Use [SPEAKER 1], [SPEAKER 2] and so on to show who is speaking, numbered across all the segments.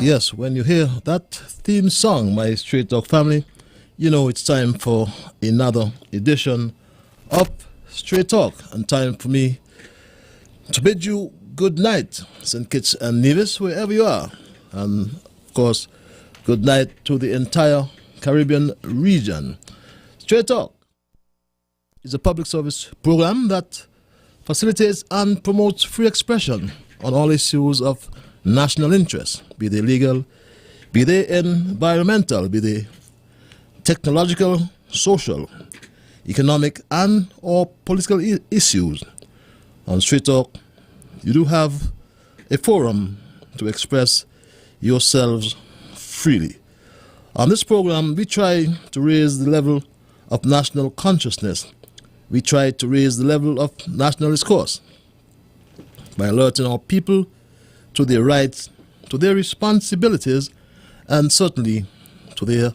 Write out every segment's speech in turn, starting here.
[SPEAKER 1] Yes, when you hear that theme song, my Straight Talk family, you know it's time for another edition of Straight Talk, and time for me to bid you good night, St. Kitts and Nevis, wherever you are. And, of course, good night to the entire Caribbean region. Straight Talk is a public service program that facilitates and promotes free expression on all issues of national interest, be they legal, be they environmental, be they technological, social, economic, and or political issues. On Straight Talk, you do have a forum to express yourselves freely. On this program, we try to raise the level of national consciousness. We try to raise the level of national discourse by alerting our people to their rights, to their responsibilities, and certainly to their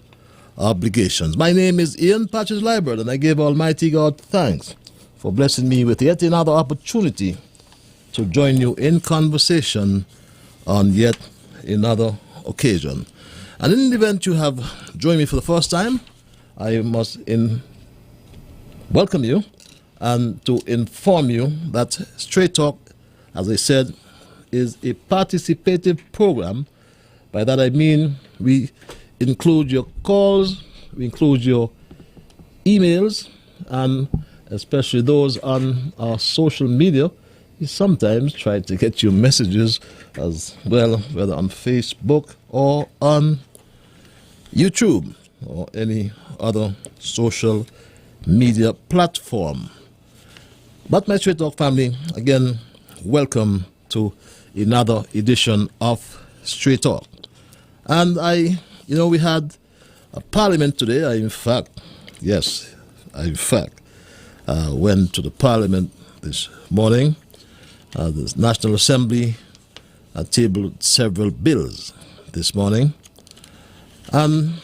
[SPEAKER 1] obligations. My name is Ian Patches Liburd, and I give Almighty God thanks for blessing me with yet another opportunity to join you in conversation on yet another occasion. And in the event you have joined me for the first time, I must welcome you and to inform you that Straight Talk, as I said, is a participative program. By that I mean we include your calls, we include your emails, and especially those on our social media. We sometimes try to get your messages as well, whether on Facebook or on YouTube or any other social media platform. But my Straight Talk family, again, welcome to another edition of Straight Talk. And we had a parliament today. I went to the parliament this morning. The National Assembly tabled several bills this morning. And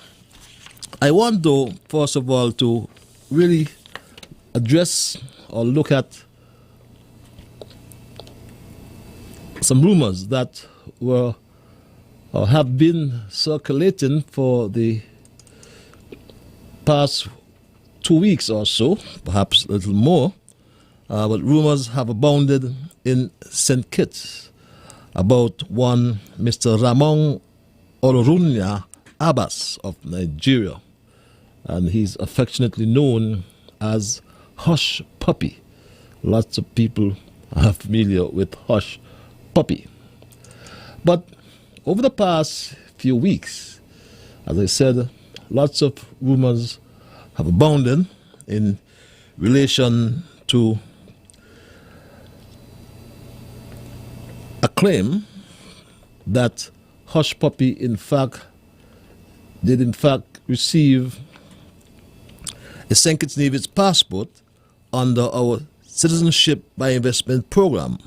[SPEAKER 1] I want, though, first of all, to really address or look at some rumors that were or have been circulating for the past 2 weeks or so, perhaps a little more, but rumors have abounded in St. Kitts about one Mr. Ramon Olorunya Abbas of Nigeria, and he's affectionately known as Hush Puppy. Lots of people are familiar with Hush Puppy. But over the past few weeks, as I said, lots of rumors have abounded in relation to a claim that Hush Puppy did in fact receive a St. Kitts Nevis passport under our Citizenship by Investment program,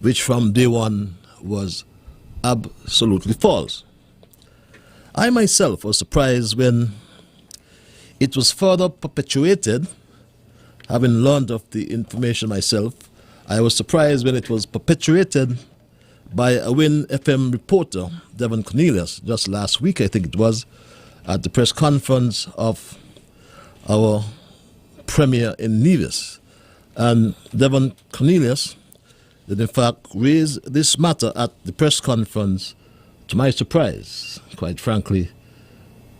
[SPEAKER 1] which from day one was absolutely false. I myself was surprised when it was further perpetuated. Having learned of the information myself, I was surprised when it was perpetuated by a Win FM reporter, Devon Cornelius, just last week, I think it was, at the press conference of our premier in Nevis. And Devon Cornelius did in fact raise this matter at the press conference. To my surprise, quite frankly,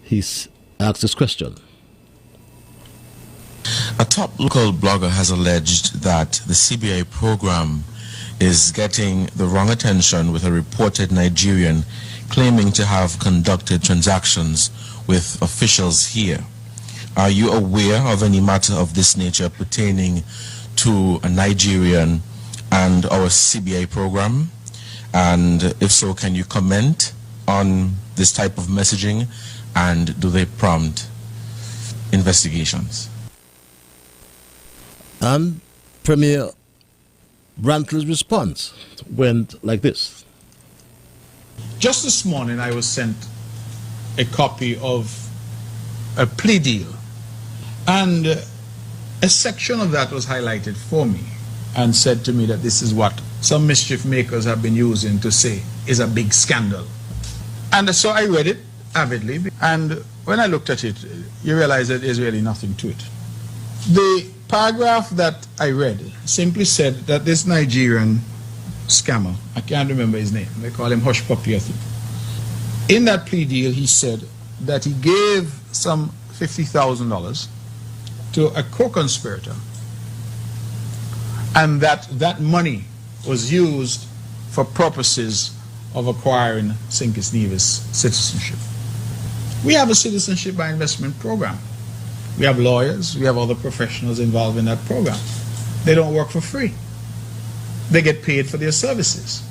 [SPEAKER 1] he asked this question.
[SPEAKER 2] A top local blogger has alleged that the CBI program is getting the wrong attention, with a reported Nigerian claiming to have conducted transactions with officials here. Are you aware of any matter of this nature pertaining to a Nigerian and our CBI program? And if so, can you comment on this type of messaging, and do they prompt investigations?
[SPEAKER 1] And Premier Brantley's response went like this.
[SPEAKER 3] Just this morning I was sent a copy of a plea deal, and a section of that was highlighted for me and said to me that this is what some mischief makers have been using to say is a big scandal. And so I read it avidly, and when I looked at it, you realize that there's really nothing to it. The paragraph that I read simply said that this Nigerian scammer, I can't remember his name, they call him Hush Puppy, I think. In that plea deal, he said that he gave some $50,000 to a co-conspirator, and that money was used for purposes of acquiring St. Kitts Nevis citizenship. We have a citizenship by investment program. We have lawyers, we have other professionals involved in that program. They don't work for free. They get paid for their services.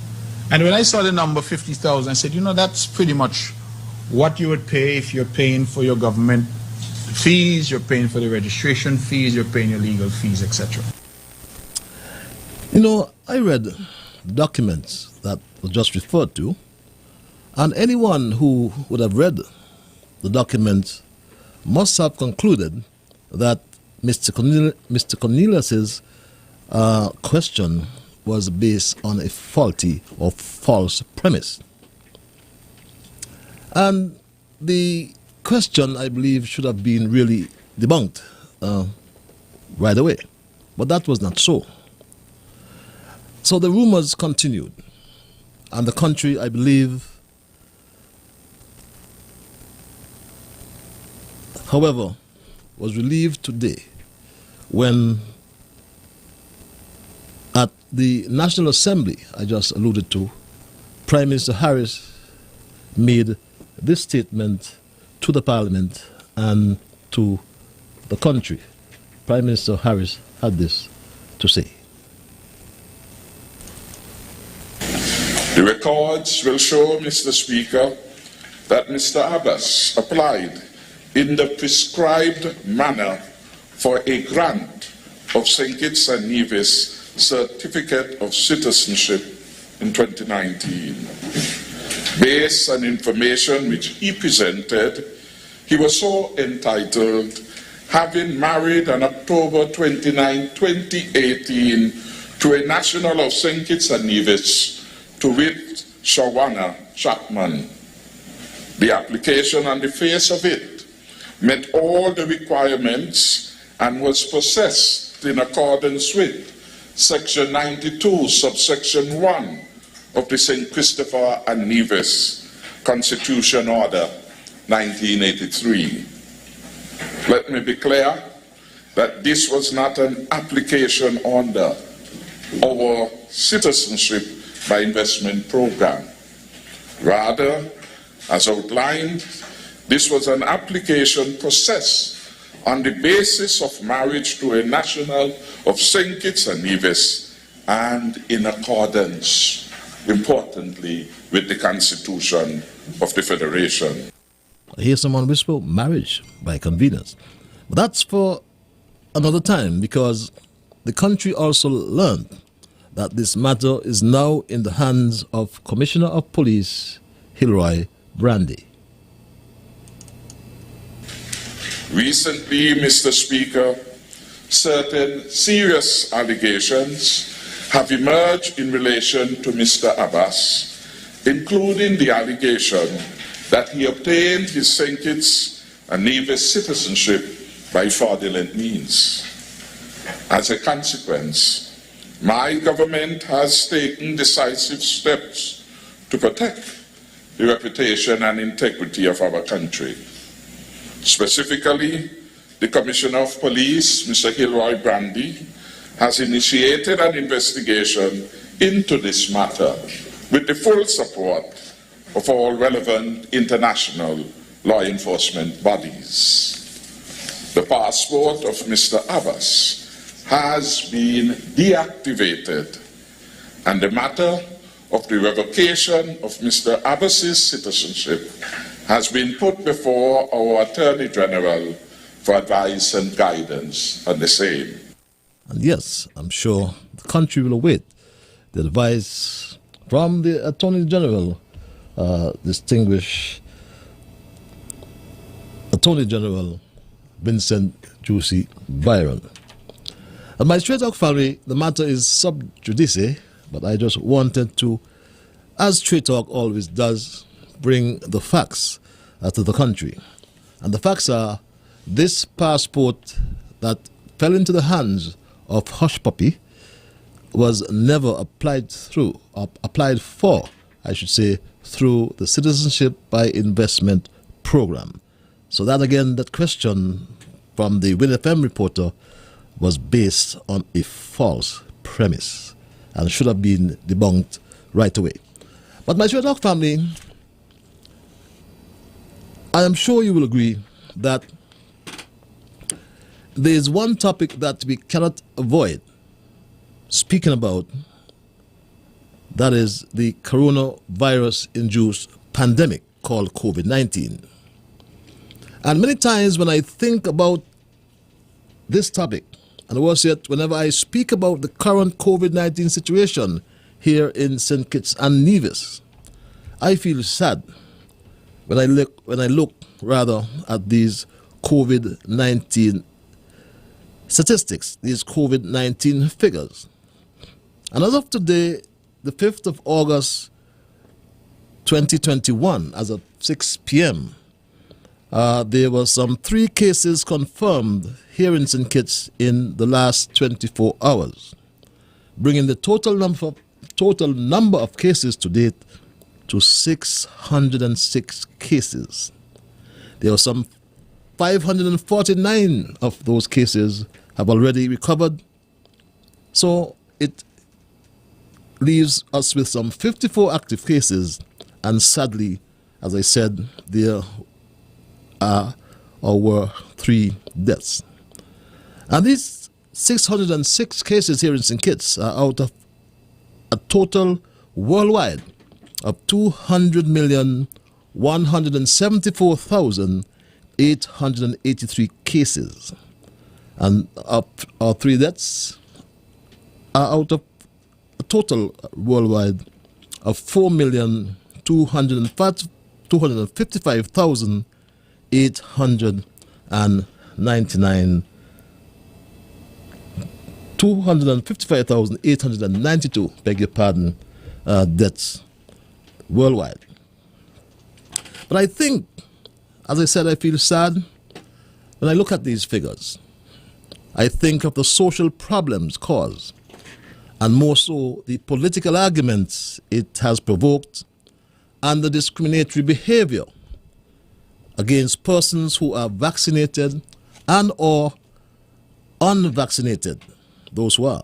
[SPEAKER 3] And when I saw the number 50,000, I said, you know, that's pretty much what you would pay if you're paying for your government fees, you're paying for the registration fees, you're paying your legal fees, etc.
[SPEAKER 1] You know, I read documents that were just referred to, and anyone who would have read the document must have concluded that Mr. Cornelius's question was based on a faulty or false premise. And the question, I believe, should have been really debunked right away. But that was not so. So the rumors continued. And the country, I believe, however, was relieved today when at the National Assembly I just alluded to, Prime Minister Harris made this statement to the Parliament and to the country. Prime Minister Harris had this to say.
[SPEAKER 4] The records will show, Mr. Speaker, that Mr. Abbas applied in the prescribed manner for a grant of St. Kitts and Nevis Certificate of Citizenship in 2019. Based on information which he presented, he was so entitled, having married on October 29, 2018, to a national of St. Kitts and Nevis, to wit, Shawana Chapman. The application on the face of it met all the requirements and was processed in accordance with Section 92, subsection 1 of the St. Christopher and Nevis Constitution Order 1983. Let me be clear that this was not an application under our citizenship by investment program. Rather, as outlined, this was an application process on the basis of marriage to a national of St. Kitts and Nevis and in accordance, importantly, with the Constitution of the Federation.
[SPEAKER 1] I hear someone whisper marriage by convenience. But that's for another time, because the country also learned that this matter is now in the hands of Commissioner of Police Hilroy Brandy.
[SPEAKER 4] Recently, Mr. Speaker, certain serious allegations have emerged in relation to Mr. Abbas, including the allegation that he obtained his St. Kitts and Nevis citizenship by fraudulent means. As a consequence, my government has taken decisive steps to protect the reputation and integrity of our country. Specifically, the Commissioner of Police, Mr. Hilroy Brandy, has initiated an investigation into this matter with the full support of all relevant international law enforcement bodies. The passport of Mr. Abbas has been deactivated, and the matter of the revocation of Mr. Abbas's citizenship has been put before our Attorney General for advice and guidance on the same.
[SPEAKER 1] And yes, I'm sure the country will await the advice from the Attorney General, distinguished Attorney General Vincent Juicy Byron. And my Straight Talk family, the matter is sub judice, but I just wanted to, as Straight Talk always does, bring the facts to the country. And the facts are this passport that fell into the hands of Hush Puppy was never applied for, I should say, through the Citizenship by Investment program. So that again, that question from the Win FM reporter was based on a false premise and should have been debunked right away. But my Straight Talk family, I am sure you will agree that there is one topic that we cannot avoid speaking about, that is the coronavirus-induced pandemic called COVID-19. And many times when I think about this topic, and worse yet, whenever I speak about the current COVID-19 situation here in St. Kitts and Nevis, I feel sad when I look at these COVID-19 statistics, these COVID-19 figures. And as of today, the 5th of August 2021, as of 6 p.m., there were some 3 cases confirmed here in St. Kitts in the last 24 hours, bringing the total number of cases to date to 606 cases. There were some 549 of those cases have already recovered. So it leaves us with some 54 active cases, and sadly, as I said, there are or were 3 deaths. And these 606 cases here in St. Kitts are out of a total worldwide of 200,174,883 cases. And our 3 deaths are out of a total worldwide of 4,255,899. 255,892, beg your pardon, deaths worldwide. But I think, as I said, I feel sad when I look at these figures. I think of the social problems caused, and more so the political arguments it has provoked, and the discriminatory behavior against persons who are vaccinated and or unvaccinated, those who are.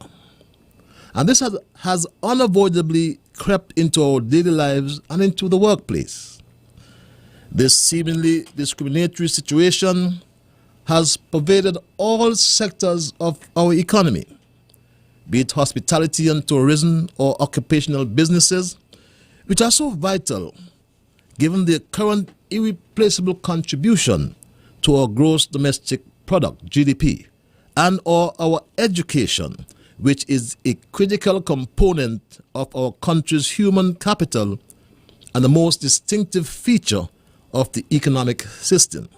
[SPEAKER 1] And this has unavoidably crept into our daily lives and into the workplace. This seemingly discriminatory situation has pervaded all sectors of our economy, be it hospitality and tourism or occupational businesses, which are so vital given their current irreplaceable contribution to our gross domestic product, GDP, and or our education, which is a critical component of our country's human capital and the most distinctive feature of the economic system.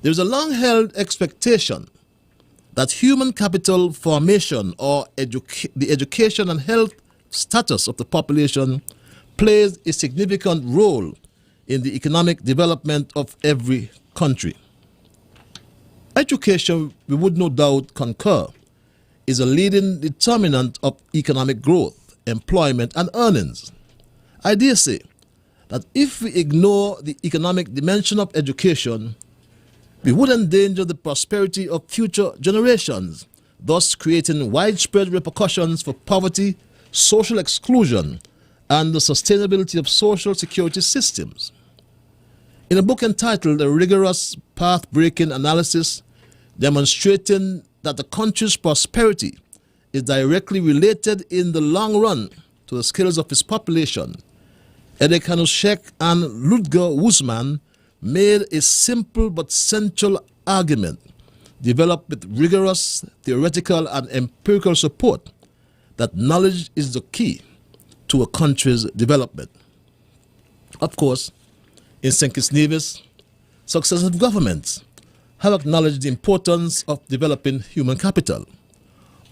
[SPEAKER 1] There is a long-held expectation that human capital formation or the education and health status of the population plays a significant role in the economic development of every country. Education, we would no doubt concur, is a leading determinant of economic growth, employment, and earnings. I dare say that if we ignore the economic dimension of education, we would endanger the prosperity of future generations, thus creating widespread repercussions for poverty, social exclusion, and the sustainability of social security systems. In a book entitled A Rigorous Path-Breaking Analysis, demonstrating that the country's prosperity is directly related in the long run to the skills of its population, Edek Hanushek and Ludger Wuzman made a simple but central argument developed with rigorous theoretical and empirical support that knowledge is the key to a country's development. Of course, in St. Kitts Nevis, successive governments have acknowledged the importance of developing human capital,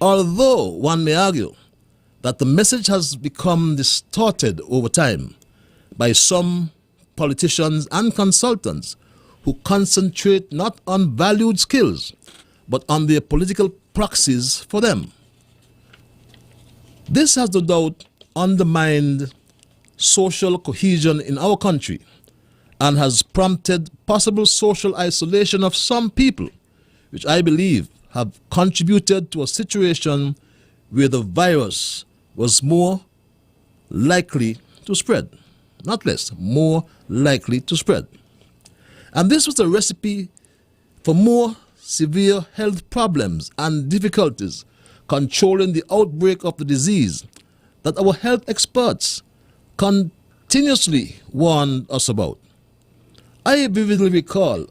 [SPEAKER 1] although one may argue that the message has become distorted over time by some politicians and consultants who concentrate not on valued skills, but on their political proxies for them. This has no doubt undermined social cohesion in our country and has prompted possible social isolation of some people, which I believe have contributed to a situation where the virus was more likely to spread, not less, more likely to spread. And this was a recipe for more severe health problems and difficulties controlling the outbreak of the disease that our health experts continuously warned us about. I vividly recall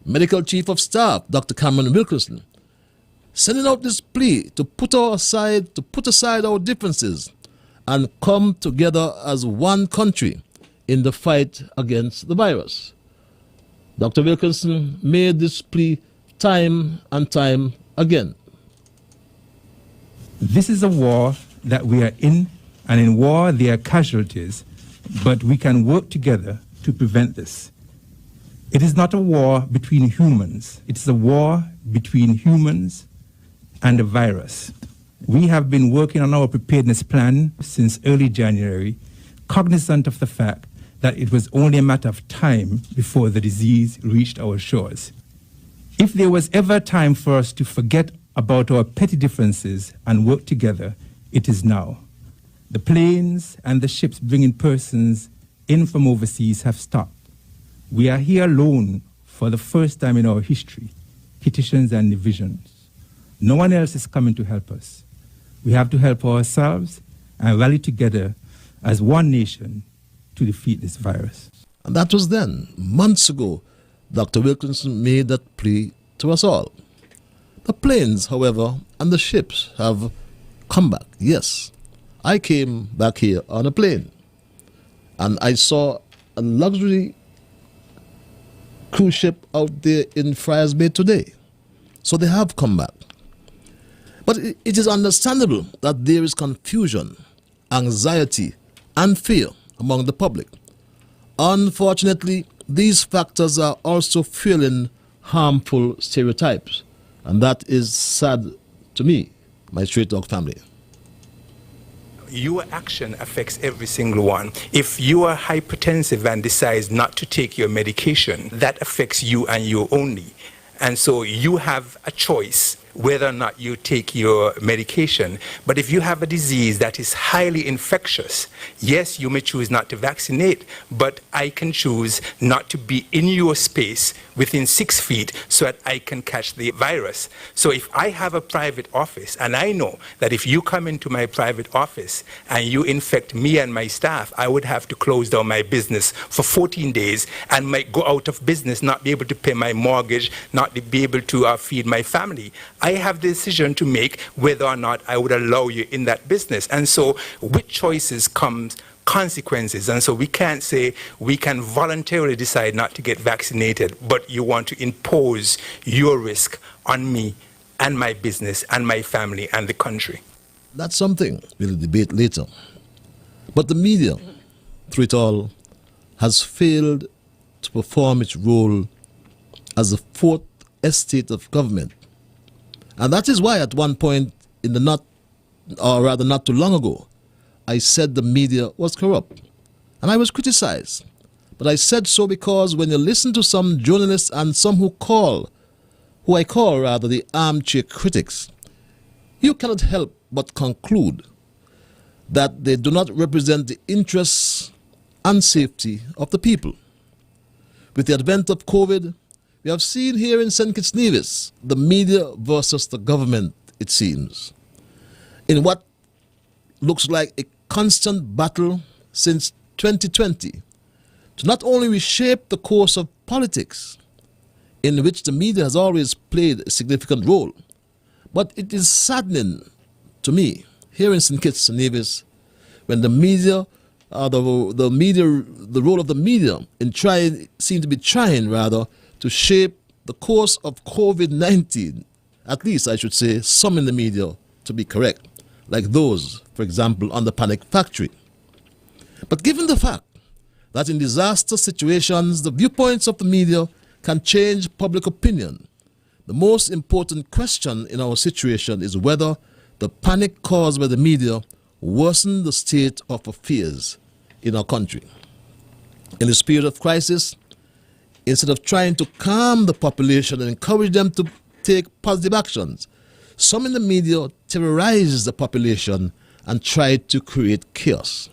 [SPEAKER 1] Medical Chief of Staff Dr. Cameron Wilkinson sending out this plea to put aside our differences and come together as one country in the fight against the virus. Dr. Wilkinson made this plea time and time again.
[SPEAKER 5] This is a war that we are in, and in war there are casualties, but we can work together to prevent this. It is not a war between humans. It is a war between humans and the virus. We have been working on our preparedness plan since early January, cognizant of the fact that it was only a matter of time before the disease reached our shores. If there was ever a time for us to forget about our petty differences and work together, it is now. The planes and the ships bringing persons in from overseas have stopped. We are here alone for the first time in our history, petitions and divisions. No one else is coming to help us. We have to help ourselves and rally together as one nation to defeat this virus.
[SPEAKER 1] And that was then, months ago, Dr. Wilkinson made that plea to us all. The planes, however, and the ships have come back. Yes, I came back here on a plane and I saw a luxury cruise ship out there in Friars Bay today. So they have come back. But it is understandable that there is confusion, anxiety, and fear among the public. Unfortunately, these factors are also fueling harmful stereotypes. And that is sad to me, my Straight Talk family.
[SPEAKER 6] Your action affects every single one. If you are hypertensive and decide not to take your medication, that affects you and you only. And so you have a choice whether or not you take your medication. But if you have a disease that is highly infectious, yes, you may choose not to vaccinate, but I can choose not to be in your space within 6 feet so that I can catch the virus. So if I have a private office and I know that if you come into my private office and you infect me and my staff, I would have to close down my business for 14 days and might go out of business, not be able to pay my mortgage, not be able to feed my family. I have the decision to make whether or not I would allow you in that business. And so with choices comes consequences. And so we can't say we can voluntarily decide not to get vaccinated, but you want to impose your risk on me and my business and my family and the country.
[SPEAKER 1] That's something we'll debate later. But the media, through it all, has failed to perform its role as the fourth estate of government. And that is why at one point in the not too long ago, I said the media was corrupt. And I was criticized. But I said so because when you listen to some journalists and some who I call the armchair critics, you cannot help but conclude that they do not represent the interests and safety of the people. With the advent of COVID, we have seen here in St. Kitts Nevis the media versus the government, it seems, in what looks like a constant battle since 2020 to not only reshape the course of politics, in which the media has always played a significant role, but it is saddening to me here in St. Kitts and Nevis when the media, the role of the media seem to be trying to shape the course of COVID-19, at least I should say some in the media to be correct, like those, for example, on the Panic Factory. But given the fact that in disaster situations, the viewpoints of the media can change public opinion. The most important question in our situation is whether the panic caused by the media worsened the state of affairs in our country. In this period of crisis, instead of trying to calm the population and encourage them to take positive actions, some in the media terrorize the population and try to create chaos.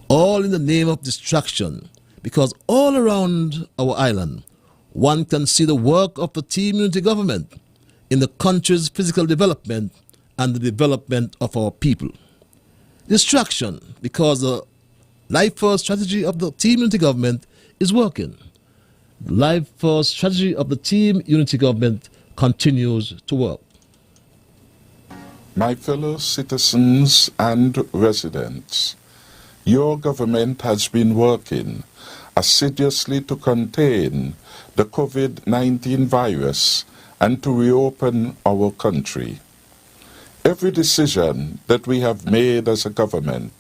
[SPEAKER 1] All in the name of distraction, because all around our island, one can see the work of the team unity government in the country's physical development and the development of our people. Distraction, because the Life First strategy of the team unity government is working. The Life First strategy of the team unity government continues to work.
[SPEAKER 4] My fellow citizens and residents, your government has been working assiduously to contain the COVID-19 virus and to reopen our country. Every decision that we have made as a government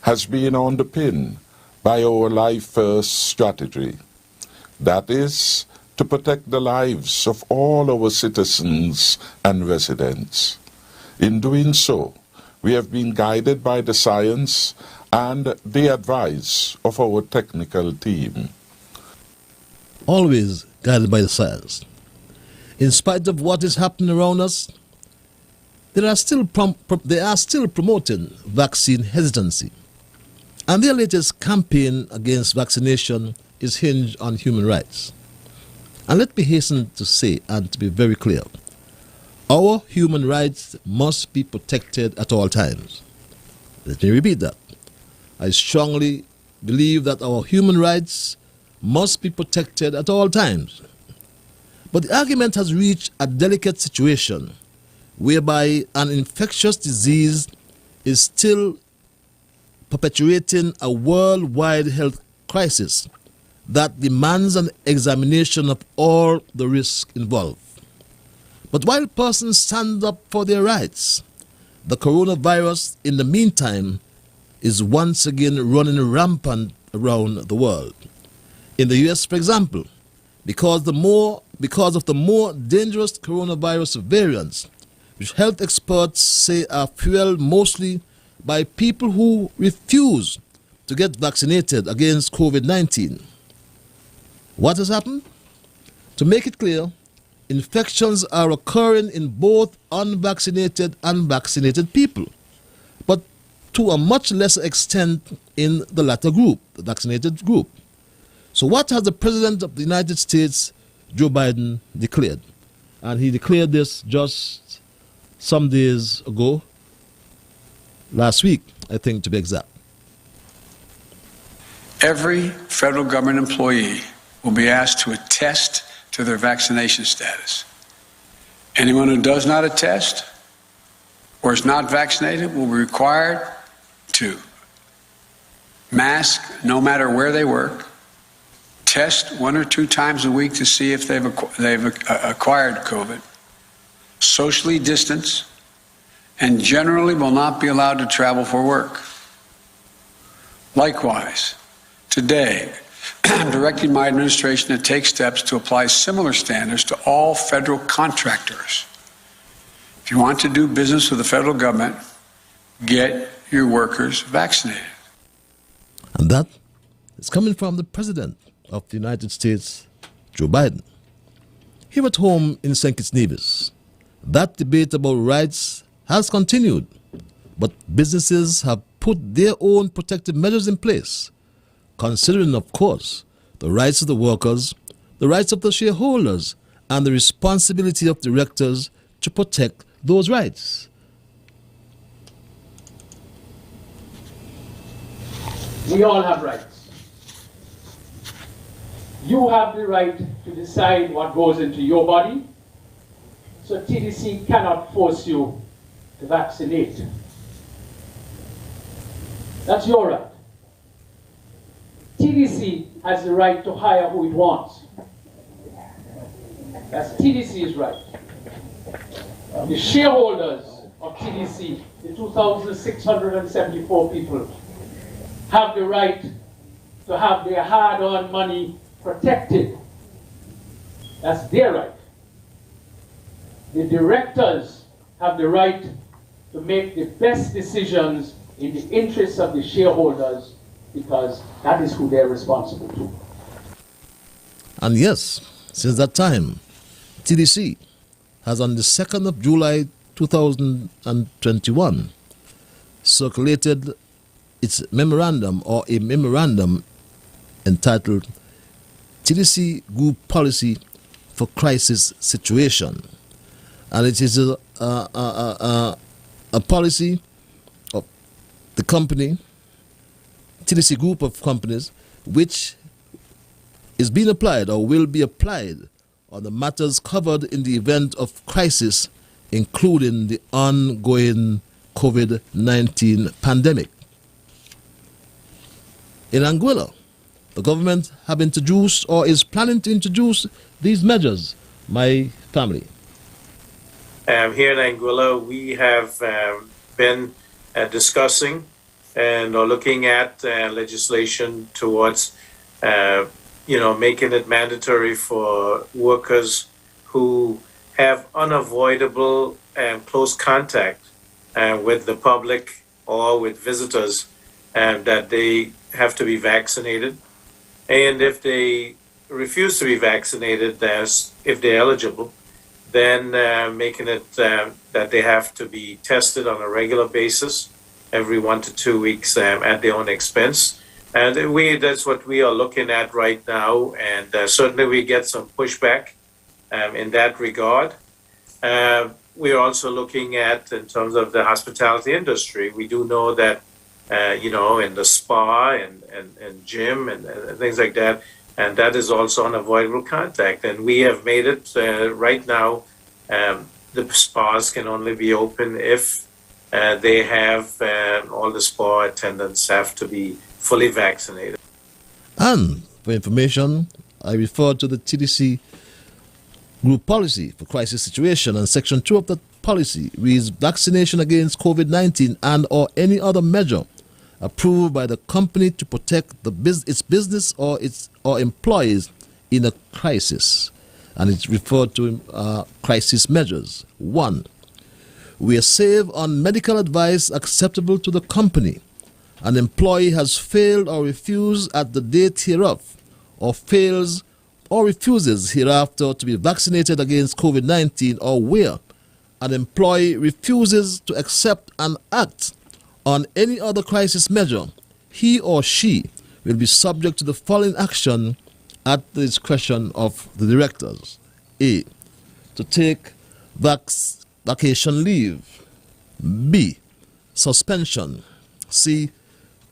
[SPEAKER 4] has been underpinned by our Life First strategy. That is, to protect the lives of all our citizens and residents. In doing so, we have been guided by the science and the advice of our technical team.
[SPEAKER 1] Always guided by the science. In spite of what is happening around us, they are still promoting vaccine hesitancy. And their latest campaign against vaccination is hinged on human rights. And let me hasten to say, and to be very clear, our human rights must be protected at all times. Let me repeat that. I strongly believe that our human rights must be protected at all times. But the argument has reached a delicate situation whereby an infectious disease is still perpetuating a worldwide health crisis that demands an examination of all the risks involved. But while persons stand up for their rights, the coronavirus, in the meantime, is once again running rampant around the world. In the US, for example, because of the more dangerous coronavirus variants, which health experts say are fueled mostly by people who refuse to get vaccinated against COVID-19. What has happened? To make it clear, infections are occurring in both unvaccinated and vaccinated people, but to a much lesser extent in the latter group, the vaccinated group. So what has the President of the United States, Joe Biden, declared? And he declared this just some days ago, last week, I think, to be exact.
[SPEAKER 7] Every federal government employee will be asked to attest to their vaccination status. Anyone who does not attest or is not vaccinated will be required to mask no matter where they work, test 1 or 2 times a week to see if they've acquired COVID, socially distance, and generally will not be allowed to travel for work. Likewise, today, I'm directing my administration to take steps to apply similar standards to all federal contractors. If you want to do business with the federal government, get your workers vaccinated.
[SPEAKER 1] And that is coming from the President of the United States, Joe Biden. Here at home in St. Kitts Nevis, that debate about rights has continued, but businesses have put their own protective measures in place, considering, of course, the rights of the workers, the rights of the shareholders, and the responsibility of directors to protect those rights.
[SPEAKER 8] We all have rights. You have the right to decide what goes into your body, so TDC cannot force you to vaccinate. That's your right. TDC has the right to hire who it wants. That's TDC's right. The shareholders of TDC, the 2,674 people, have the right to to have their hard-earned money protected. That's their right. The directors have the right to make the best decisions in the interests of the shareholders, because that is who they're responsible to.
[SPEAKER 1] And yes, since that time, TDC has on the 2nd of July 2021 circulated its memorandum, or a memorandum entitled TDC Group Policy for Crisis Situation. And it is a policy of the company, TDC Group of companies, which is being applied or will be applied on the matters covered in the event of crisis, including the ongoing COVID-19 pandemic. In Anguilla, the government have introduced or is planning to introduce these measures, my family.
[SPEAKER 9] Here in Anguilla, we have been discussing and are looking at legislation towards making it mandatory for workers who have unavoidable and close contact with the public or with visitors, that they have to be vaccinated. And if they refuse to be vaccinated, if they're eligible, then making it that they have to be tested on a regular basis every 1 to 2 weeks at their own expense. And that's what we are looking at right now, and certainly we get some pushback in that regard. We are also looking at, in terms of the hospitality industry, we do know that, in the spa and gym and things like that, and that is also unavoidable contact. And we have made it right now, the spas can only be open if they have all the spa attendants have to be fully vaccinated.
[SPEAKER 1] And for information, I refer to the TDC Group Policy for Crisis Situation, and Section 2 of that policy reads: vaccination against COVID-19 and or any other measure approved by the company to protect its business or employees in a crisis. And it's referred to crisis measures. 1. We are save on medical advice acceptable to the company. An employee has failed or refused at the date hereof, or fails or refuses hereafter to be vaccinated against COVID-19, or where an employee refuses to accept and act on any other crisis measure, he or she will be subject to the following action at the discretion of the directors. A. To take vacation leave. B. Suspension. C.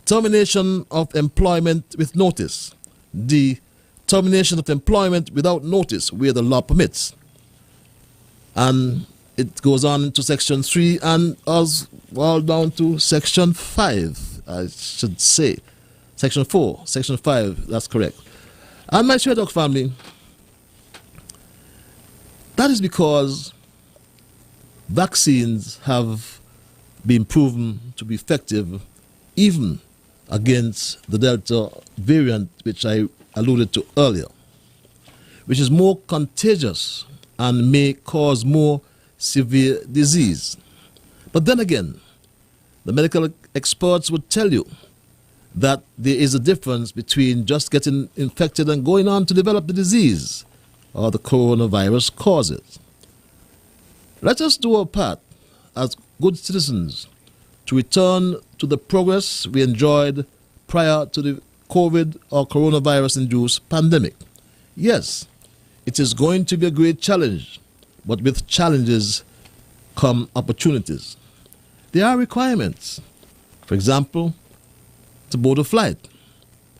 [SPEAKER 1] Termination of employment with notice. D. Termination of employment without notice where the law permits. And it goes on into Section 3 and as well down to Section 5, I should say. Section 4, Section 5, that's correct. And my Stray Dog family, that is because vaccines have been proven to be effective even against the Delta variant, which I alluded to earlier, which is more contagious and may cause more severe disease. But then again, the medical experts would tell you that there is a difference between just getting infected and going on to develop the disease or the coronavirus causes. Let us do our part as good citizens to return to the progress we enjoyed prior to the COVID or coronavirus-induced pandemic. Yes, it is going to be a great challenge, but with challenges come opportunities. There are requirements. For example, to board a flight,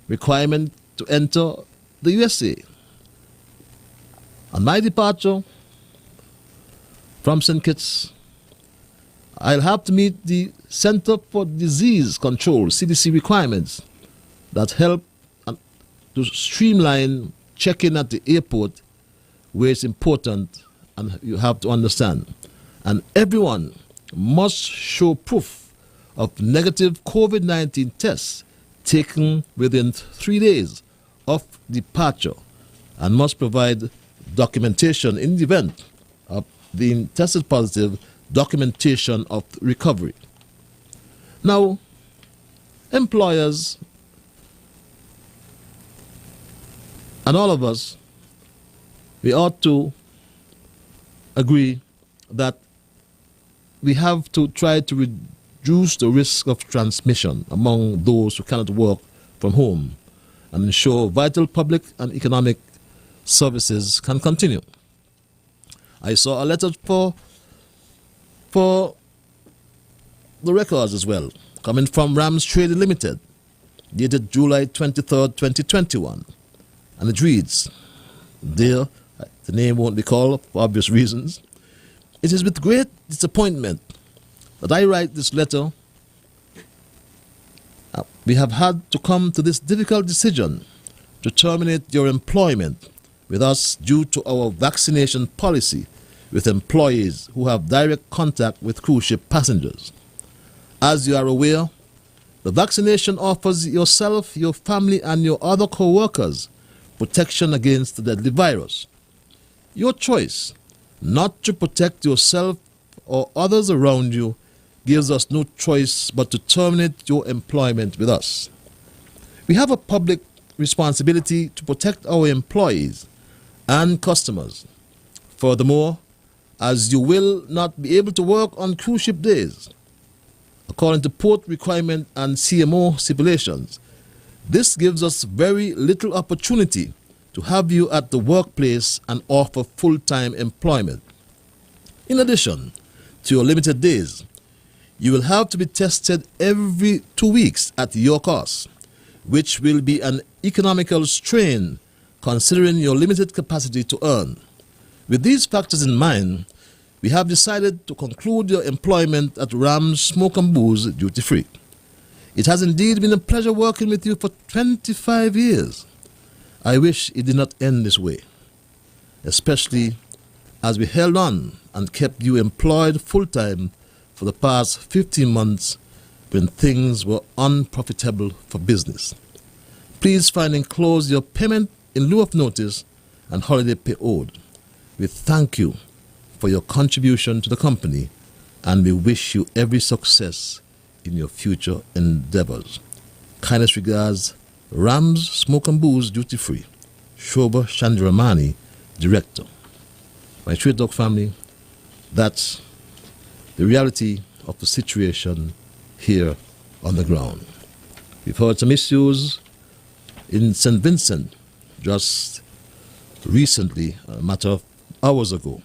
[SPEAKER 1] requirement to enter the USA. On my departure from St. Kitts, I'll have to meet the Center for Disease Control, CDC requirements that help to streamline check-in at the airport where it's important and you have to understand. And everyone must show proof of negative COVID-19 tests taken within 3 days of departure and must provide documentation in the event of being tested positive, documentation of recovery. Now, employers and all of us, we ought to agree that we have to try to reduce the risk of transmission among those who cannot work from home and ensure vital public and economic services can continue. I saw a letter for the records as well, coming from Rams Trade Limited, dated July 23rd, 2021. And it reads, "Dear," the name won't be called for obvious reasons, "it is with great disappointment that I write this letter. We have had to come to this difficult decision to terminate your employment with us due to our vaccination policy with employees who have direct contact with cruise ship passengers. As you are aware, the vaccination offers yourself, your family, and your other co-workers protection against the deadly virus. Your choice not to protect yourself or others around you gives us no choice but to terminate your employment with us. We have a public responsibility to protect our employees and customers. Furthermore, as you will not be able to work on cruise ship days, according to port requirement and CMO stipulations, this gives us very little opportunity to have you at the workplace and offer full-time employment. In addition to your limited days, you will have to be tested every 2 weeks at your cost, which will be an economical strain considering your limited capacity to earn. With these factors in mind, we have decided to conclude your employment at Rams Smoke and Booze duty free. It has indeed been a pleasure working with you for 25 years. I wish it did not end this way, especially as we held on and kept you employed full-time for the past 15 months when things were unprofitable for business. Please find enclosed your payment in lieu of notice and holiday pay owed. We thank you for your contribution to the company and we wish you every success in your future endeavors. Kindest regards, Rams Smoke and Booze Duty Free, Shobha Chandramani, Director. My Straight Dog family, that's the reality of the situation here on the ground. We've heard some issues in St. Vincent just recently, a matter of hours ago.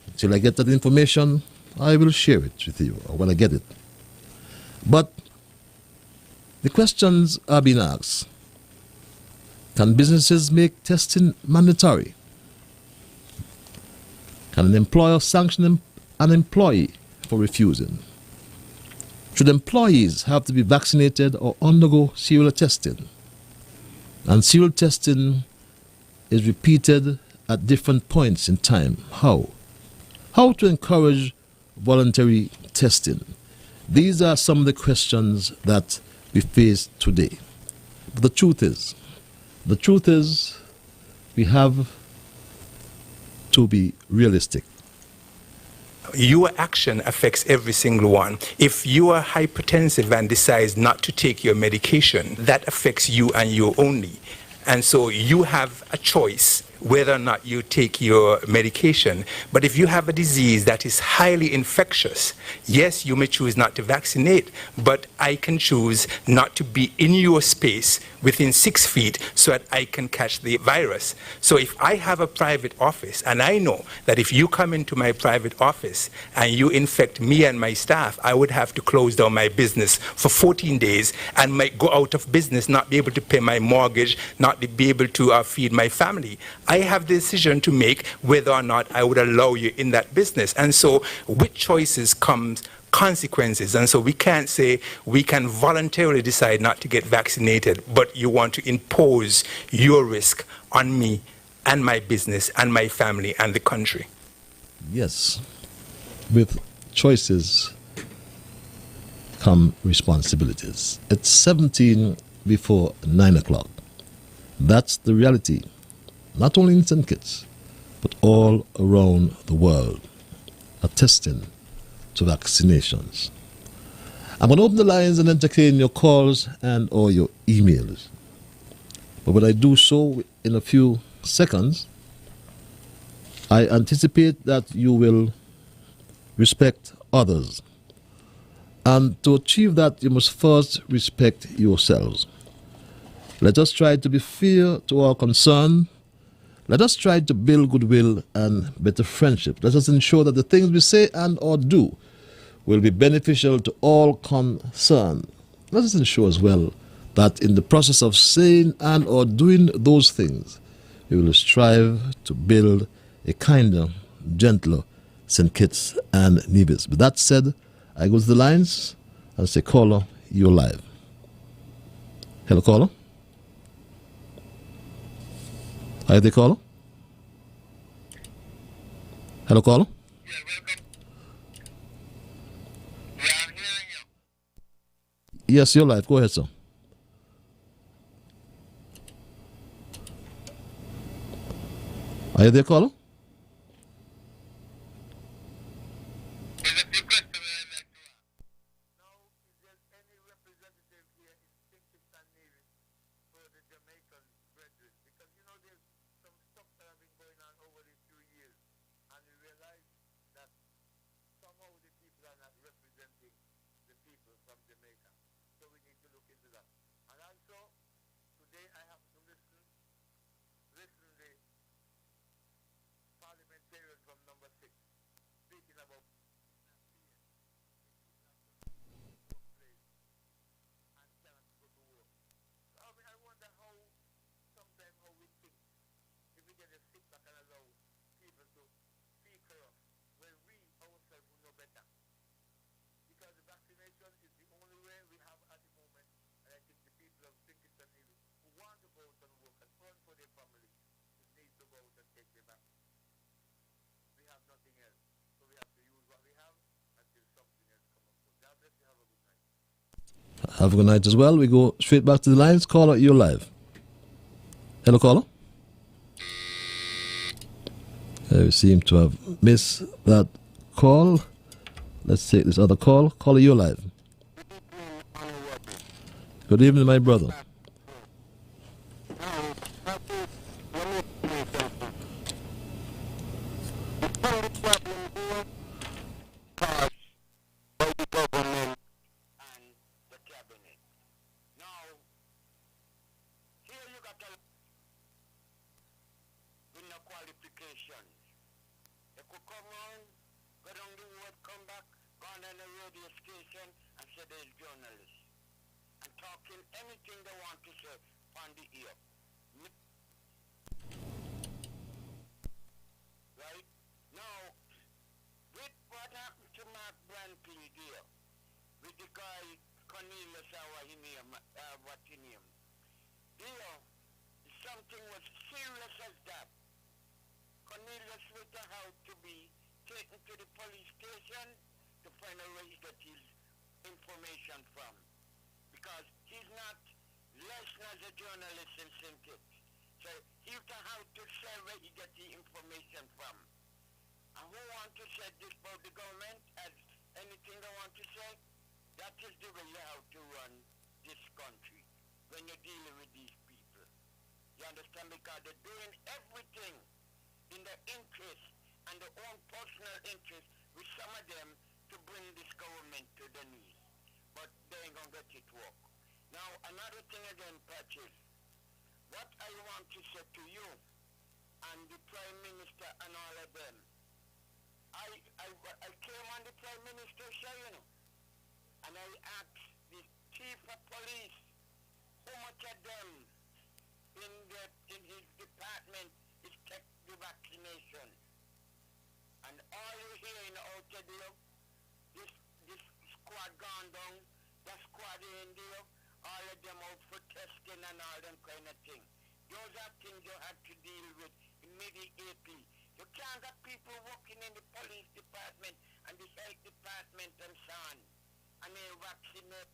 [SPEAKER 1] Until I get that information, I will share it with you, or when I get it. But the questions are being asked. Can businesses make testing mandatory? Can an employer sanction an employee for refusing? Should employees have to be vaccinated or undergo serial testing? And serial testing is repeated at different points in time. How? How to encourage voluntary testing? These are some of the questions that we face today. But the truth is, we have to be realistic.
[SPEAKER 6] Your action affects every single one. If you are hypertensive and decide not to take your medication, that affects you and you only. And so you have a choice whether or not you take your medication. But if you have a disease that is highly infectious, yes, you may choose not to vaccinate, but I can choose not to be in your space within 6 feet so that I can catch the virus. So if I have a private office and I know that if you come into my private office and you infect me and my staff, I would have to close down my business for 14 days and might go out of business, not be able to pay my mortgage, not be able to feed my family. I have the decision to make whether or not I would allow you in that business. And so with choices comes consequences. And so we can't say we can voluntarily decide not to get vaccinated, but you want to impose your risk on me and my business and my family and the country.
[SPEAKER 1] Yes. With choices come responsibilities. It's 17 before 9 o'clock. That's the reality, not only in St. Kitts, but all around the world, attesting to vaccinations. I'm going to open the lines and entertain your calls and or your emails. But when I do so in a few seconds, I anticipate that you will respect others. And to achieve that, you must first respect yourselves. Let us try to be fair to our concern. Let us try to build goodwill and better friendship. Let us ensure that the things we say and or do will be beneficial to all concerned. Let us ensure as well that in the process of saying and or doing those things, we will strive to build a kinder, gentler St. Kitts and Nevis. With that said, I go to the lines and say, caller, you're live. Hello, caller. Are you caller? Hello, caller.
[SPEAKER 10] Yeah, welcome. Yeah, I'm hearing you.
[SPEAKER 1] Yes, you're live. Go ahead, sir. Are you there, caller?
[SPEAKER 10] There's a few questions I'd like to ask. Now, is there any representative here in St. Kitts and Nevis for the Jamaican brethren? Because, you know, there's some stuff that have been going on over these few years, and we realize that somehow the people are not representing the people from Jamaica. So we need to look into that. And also, today I have to listen the parliamentarian from number 6 speaking about and cannot go to work. So I wonder how sometimes how we think if we can just sit back and allow people to speak for us when we ourselves will know better. Because the vaccination is the only way we have at the moment, and I think the people of St. Kitts and Nevis who want to go out and work and earn for their family need to go out and take their vaccine. We have nothing else. So we have to use what we have until something else comes up. God bless you. Have a good night.
[SPEAKER 1] Have a good night as well. We go straight back to the lines. Caller, you're live. Hello, caller. We seem to have missed that call. Let's take this other call. Caller, you're live. Good evening, my brother.
[SPEAKER 10] Anything they want to say on the ear. Right? Now, with what happened to Mark Brantley there, with the guy Cornelius, what he named, there, something was serious as that. Cornelius would have to be taken to the police station to find out where he got his information from. Because he's not licensed as a journalist in St. Kitts. So he would have to say where he got the information from. And who want to say this about the government as anything they want to say? That is the way you have to run this country when you're dealing with these people. You understand? Because they're doing everything in their interest and their own personal interest with some of them to bring this government to the knees. But they ain't gonna get it work. Now, another thing again, Patrick, what I want to say to you and the Prime Minister and all of them, I came on the Prime Minister's show, you know, and I asked the Chief of Police how much of them in his department is take the vaccination. And all you hear in the outer there, this squad gone down, that squad in there, all of them out for testing and all them kind of thing. Those are things you have to deal with immediately. You can't have people working in the police department and the health department and so on, and they vaccinate.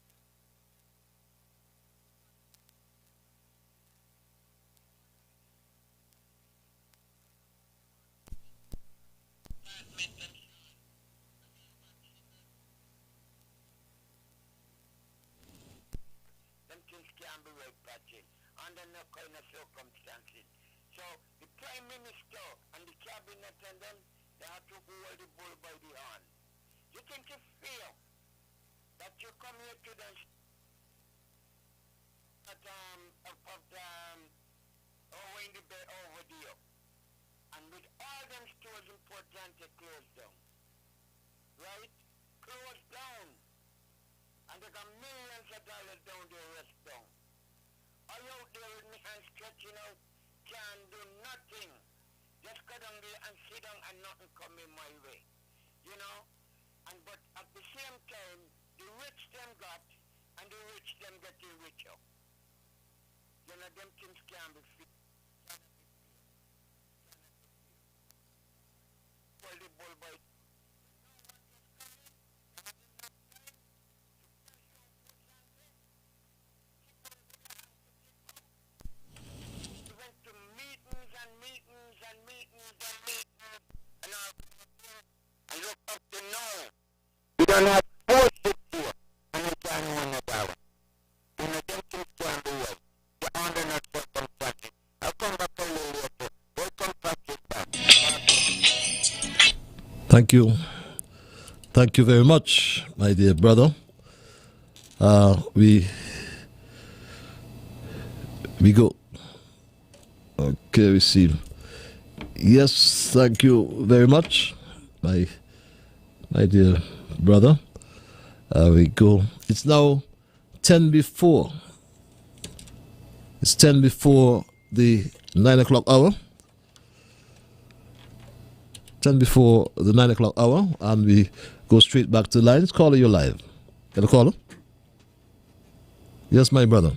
[SPEAKER 10] no kind of circumstances. So the Prime Minister and the Cabinet and them, they have to hold the bull by the horn. You think it's fair that you come here to the in the bay over there, and with all them stores important to close down, right? Close down, and they got millions of dollars down there rest down. All out there with me hands stretching out, can do nothing. Just go down there and sit down and nothing coming my way, you know? And but at the same time, the rich them got, and the rich them getting richer. You know, them things can be fixed. Hold the bull by. We went to meetings and meetings and meetings and meetings and all, and look up to now. We don't have bullshit here, and we can't win a dollar. You know, them things can be well. You're under not circumstances. I'll come back a little later. Welcome practice back.
[SPEAKER 1] Thank you. Thank you very much, my dear brother. We go. Okay, we see. Yes, thank you very much, my dear brother. We go. It's now 10 before. It's 10 before the 9 o'clock hour. 10 before the 9 o'clock hour, and we go straight back to the lines. Caller, you're live. Got a caller? Yes, my brother.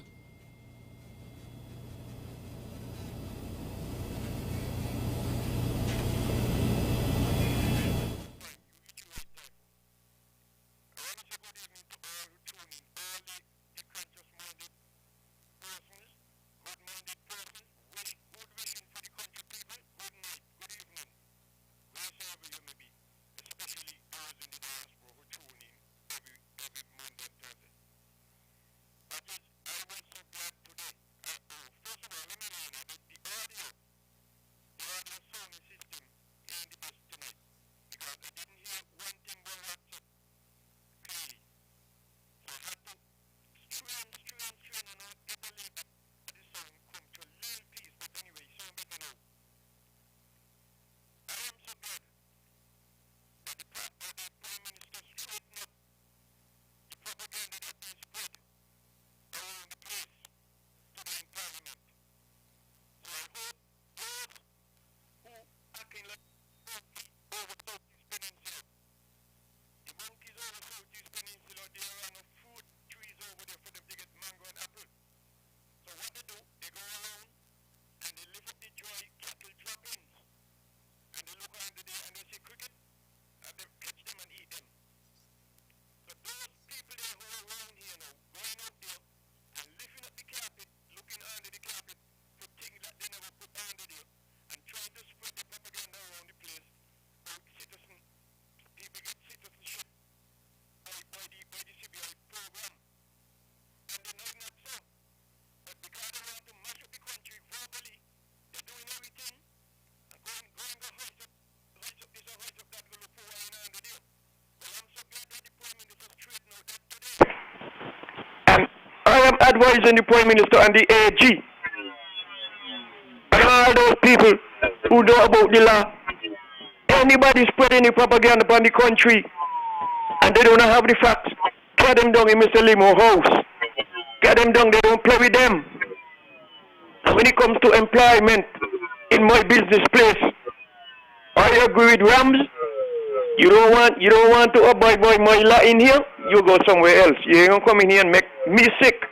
[SPEAKER 11] Advising the Prime Minister and the AG and all those people who know about the law. Anybody spreading the propaganda upon the country and they don't have the facts, get them down in Mr. Limo's house. Get them down, they don't play with them. And when it comes to employment in my business place, I agree with Rams. You don't want to abide by my law in here, you go somewhere else. You ain't gonna come in here and make me sick.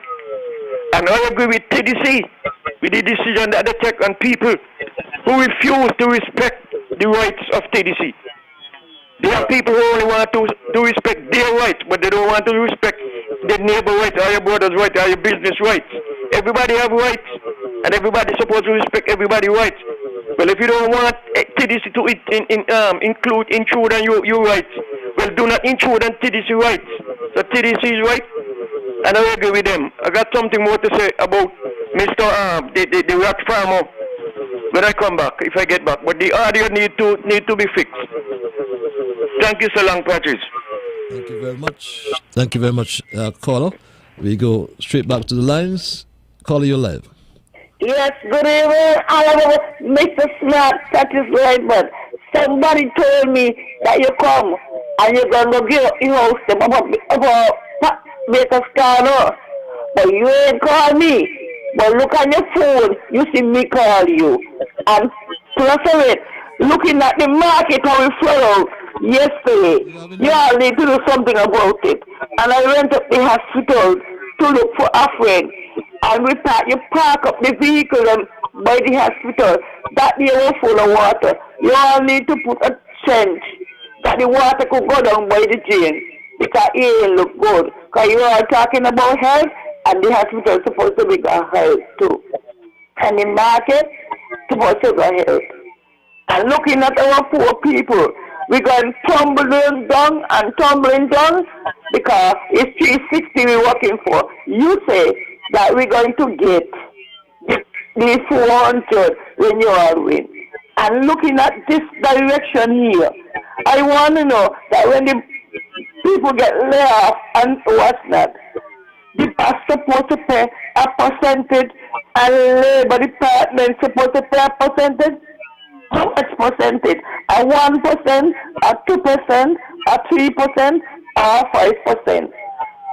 [SPEAKER 11] And I agree with TDC, with the decision that they take on people who refuse to respect the rights of TDC. There are people who only want to respect their rights, but they don't want to respect their neighbor rights, or your brother's rights, or your business rights. Everybody have rights, and everybody's supposed to respect everybody's rights. Well, if you don't want TDC to intrude on your rights, well, do not intrude on TDC rights. So TDC is right, and I agree with them. I got something more to say about Mr. The rat farmer, when I come back, if I get back. But the audio need to be fixed. Thank you so long, Patrice.
[SPEAKER 1] Thank you very much. Thank you very much, caller. We go straight back to the lines. Caller, you're live.
[SPEAKER 12] Yes, good evening. I Mr. Smart, that is right, but somebody told me that you come and you're going to give your house about make a scanner. But you ain't call me. But look on your phone, you see me call you. And plus of it, looking at the market how it flows yesterday, you all need to do something about it. And I went up the hospital to look for a friend. And you park up the vehicle by the hospital. That they were full of water. You all need to put a trench that the water could go down by the drain. Because it ain't look good. Because you are talking about health, and the hospital is supposed to be got health too. And the market supposed to got health. And looking at our poor people, we're going tumbling down and tumbling down because it's 360 we're working for. You say that we're going to get the 400 when you all win. And looking at this direction here, I want to know that when the people get laid off and what's that, the are supposed to pay a percentage and labor department supposed to pay a percentage. How much percentage? A 1%, a 2%, a 3%, or 5%?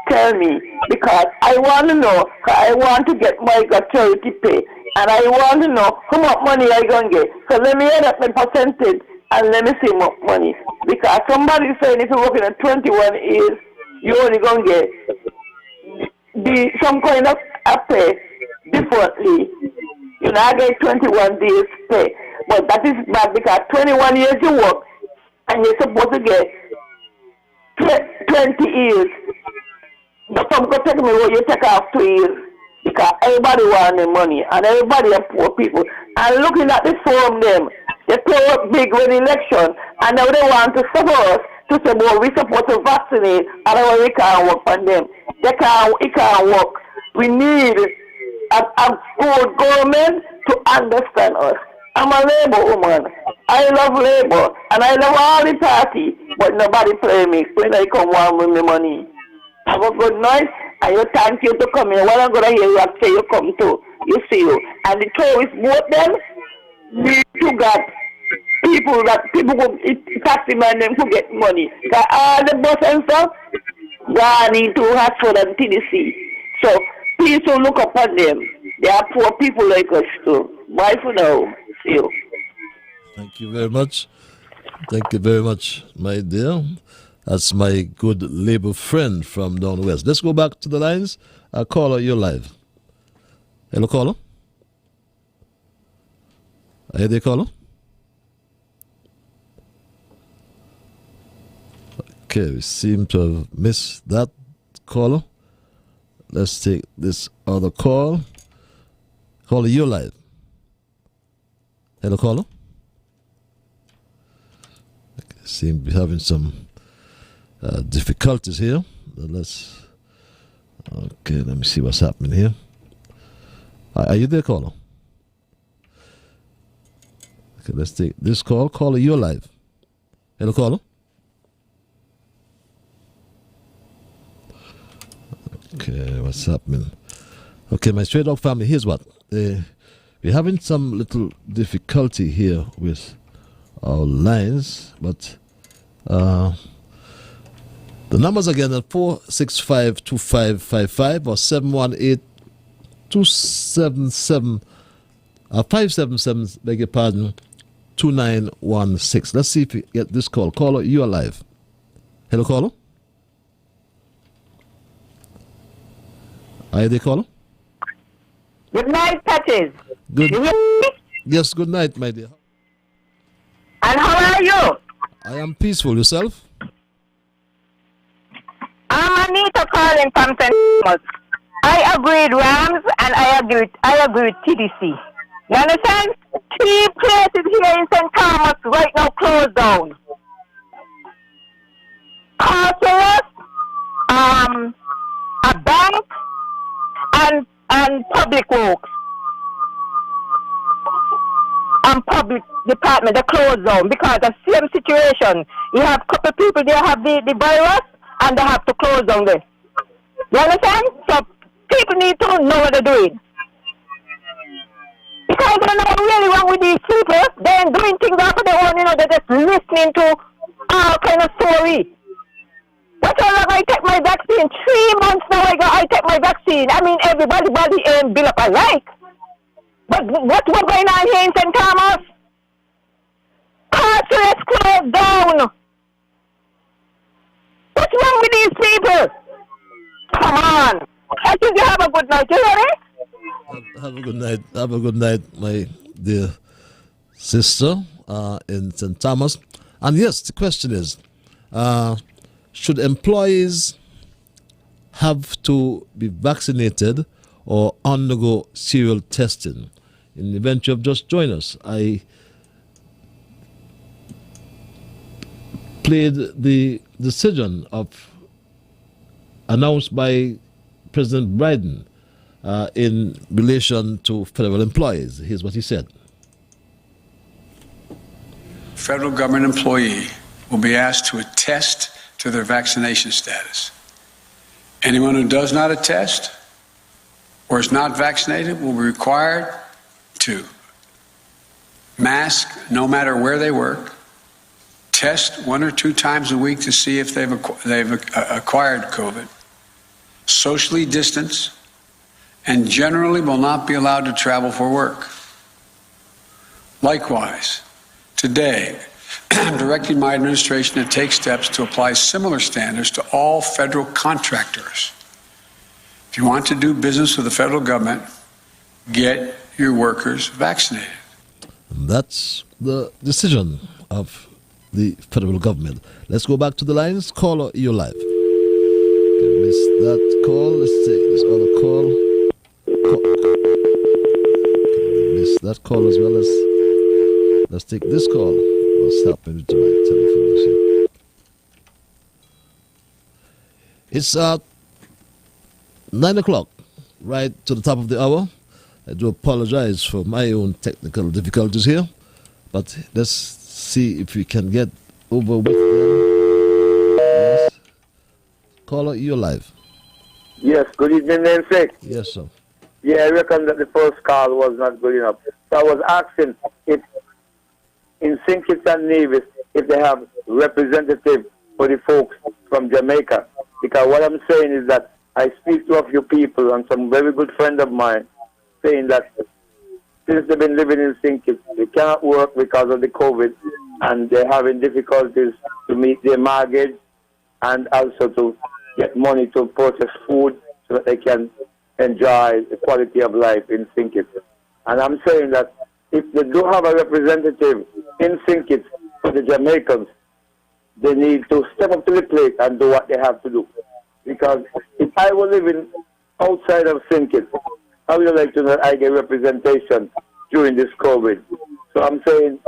[SPEAKER 12] Tell me, because I want to know, I want to get my gratuity pay, and I want to know how much money I going to get. So let me add up the percentage, and let me see what money. Because somebody saying if you're working at 21 years, you only going to get some kind of a pay differently. You know, I get 21 days pay. But that is bad because 21 years you work and you're supposed to get 20 years. But some could take me where you take off 2 years because everybody want the money and everybody are poor people. And looking at the form them, they play up big with election and now they want to stop us to say, well, we're supposed to vaccinate, otherwise we can't work on them. It can't work. We need a good government to understand us. I'm a labor woman. I love labor and I love all the party, but nobody play me when I come on with me money. Have a good night and you thank you to come here. What I'm going to hear you after you come too. You see you. And the tourists vote them, need to get people who taxi man them to get money. Because all the bus and stuff, they need to Hartford and TDC. So please don't look upon them. They are poor people like us too. Bye for now. See you.
[SPEAKER 1] Thank you very much. Thank you very much, my dear. That's my good Labour friend from down west. Let's go back to the lines. Caller, you're live. Hello, caller. Are you there, caller? Okay, we seem to have missed that caller. Let's take this other call. Caller, you're live. Hello, caller. Okay, seem to be having some difficulties here. Let me see what's happening here. Are you there, caller? Okay, let's take this call. Caller, you're live. Hello, caller. Okay, what's happening? Okay, my straight dog family, here's what. We're having some little difficulty here with our lines, but the numbers again are 465-2555 or 718-277, beg your pardon, 2916. Let's see if we get this call. Caller, you are live. Hello, caller. Are you there, caller?
[SPEAKER 12] Good night, Patches.
[SPEAKER 1] Good. Yes, good night, my dear.
[SPEAKER 12] And how are you?
[SPEAKER 1] I am peaceful. Yourself?
[SPEAKER 12] I'm Anita calling from St. Thomas. I agree with Rams and I agree with TDC. You understand? 3 places here in St. Thomas right now closed down. Cultures, a bank, and and public works and public department, they close down because of the same situation. You have a couple people, they have the virus and they have to close down there. You understand? So people need to know what they're doing. Because they know really wrong with these people. They ain't doing things after their own, they're just listening to all kind of story. What's all long I take my vaccine? 3 months now I take my vaccine. I mean, everybody body ain't built up alike. But what's going on here in St. Thomas? Carcerates closed down. What's wrong with these people? Come on. I think you have a good night. You hear me?
[SPEAKER 1] Have a good night. Have a good night, my dear sister in St. Thomas. And yes, the question is, should employees have to be vaccinated or undergo serial testing? In the event you have just joined us, I played the decision announced by President Biden in relation to federal employees. Here's what he said.
[SPEAKER 7] Federal government employee will be asked to attest to their vaccination status. Anyone who does not attest or is not vaccinated will be required to mask no matter where they work, test 1 or 2 times a week to see if they've acquired COVID, socially distance, and generally will not be allowed to travel for work. Likewise, today, I'm directing my administration to take steps to apply similar standards to all federal contractors. If you want to do business with the federal government, get your workers vaccinated.
[SPEAKER 1] And that's the decision of the federal government. Let's go back to the lines. Caller, you're live. Okay, missed that call. Let's take this other call. Okay, missed that call as well. Let's take this call. What's happening to my telephone machine? It's 9 o'clock, right to the top of the hour. I do apologize for my own technical difficulties here, but let's see if we can get over with them. Yes. Caller, you're live.
[SPEAKER 11] Yes, good evening, Nancy.
[SPEAKER 1] Yes, sir.
[SPEAKER 11] Yeah, I reckon that the first call was not good enough. So I was asking if in St. Kitts and Nevis, if they have representative for the folks from Jamaica. Because what I'm saying is that I speak to a few people and some very good friend of mine saying that since they've been living in St. Kitts, they cannot work because of the COVID and they're having difficulties to meet their mortgage and also to get money to purchase food so that they can enjoy the quality of life in St. Kitts. And I'm saying that if they do have a representative in St. Kitts for the Jamaicans, they need to step up to the plate and do what they have to do. Because if I were living outside of St. Kitts, I would like to know that I get representation during this COVID. So I'm saying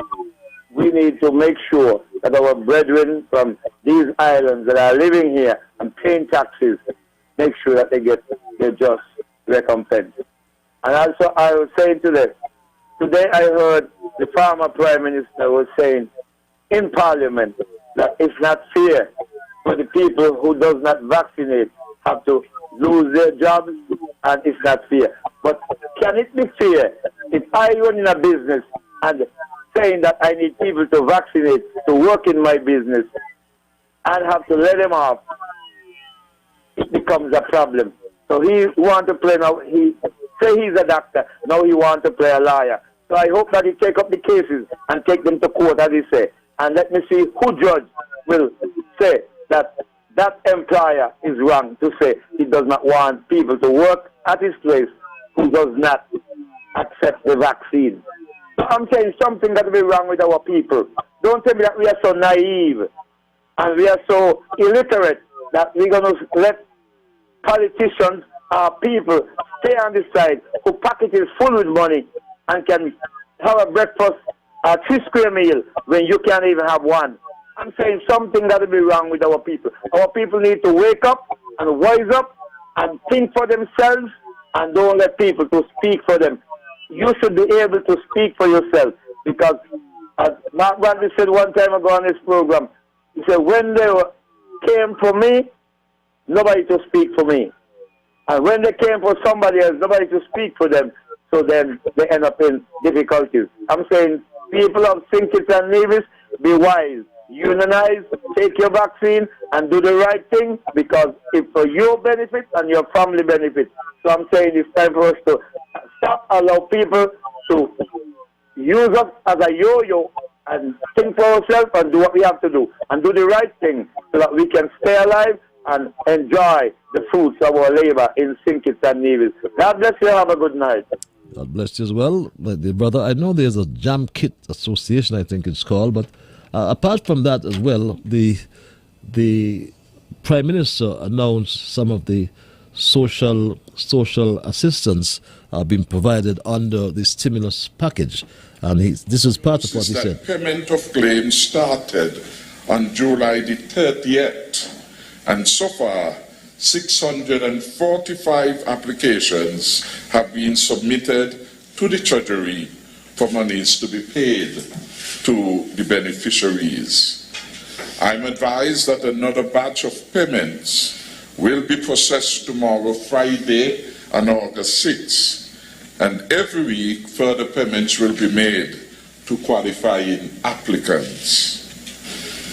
[SPEAKER 11] we need to make sure that our brethren from these islands that are living here and paying taxes, make sure that they get their just recompense. And also I was saying today I heard the former Prime Minister was saying in Parliament that it's not fair for the people who does not vaccinate have to lose their jobs, and it's not fair. But can it be fair if I run in a business and saying that I need people to vaccinate to work in my business and have to let them off? It becomes a problem. So he want to play now. He say he's a doctor. Now he want to play a lawyer. So I hope that he take up the cases and take them to court, as he say. And let me see who judge will say that that employer is wrong to say he does not want people to work at his place who does not accept the vaccine. So I'm saying something that will be wrong with our people. Don't tell me that we are so naive and we are so illiterate that we're going to let politicians or people stay on the side who pocket is full with money and can have a breakfast or 3 square meal when you can't even have one. I'm saying something that will be wrong with our people. Our people need to wake up and wise up and think for themselves and don't let people to speak for them. You should be able to speak for yourself, because as Mark Brantley said one time ago on this program, he said, when they came for me, nobody to speak for me. And when they came for somebody else, nobody to speak for them. So then they end up in difficulties. I'm saying, people of St. Kitts and Nevis, be wise. Unionize, take your vaccine, and do the right thing, because it's for your benefit and your family benefit. So I'm saying it's time for us to stop allow people to use us as a yo-yo and think for ourselves and do what we have to do. And do the right thing so that we can stay alive and enjoy the fruits of our labor in St. Kitts and Nevis. God bless you. Have a good night.
[SPEAKER 1] God bless you as well, my dear brother. I know there's a Jam Kit Association, I think it's called, but apart from that as well, the Prime Minister announced some of the social assistance being provided under the stimulus package, and this is part of what he said.
[SPEAKER 4] Payment of claims started on July the 30th, and so far 645 applications have been submitted to the Treasury for monies to be paid to the beneficiaries. I'm advised that another batch of payments will be processed tomorrow, Friday, on August 6th, and every week further payments will be made to qualifying applicants.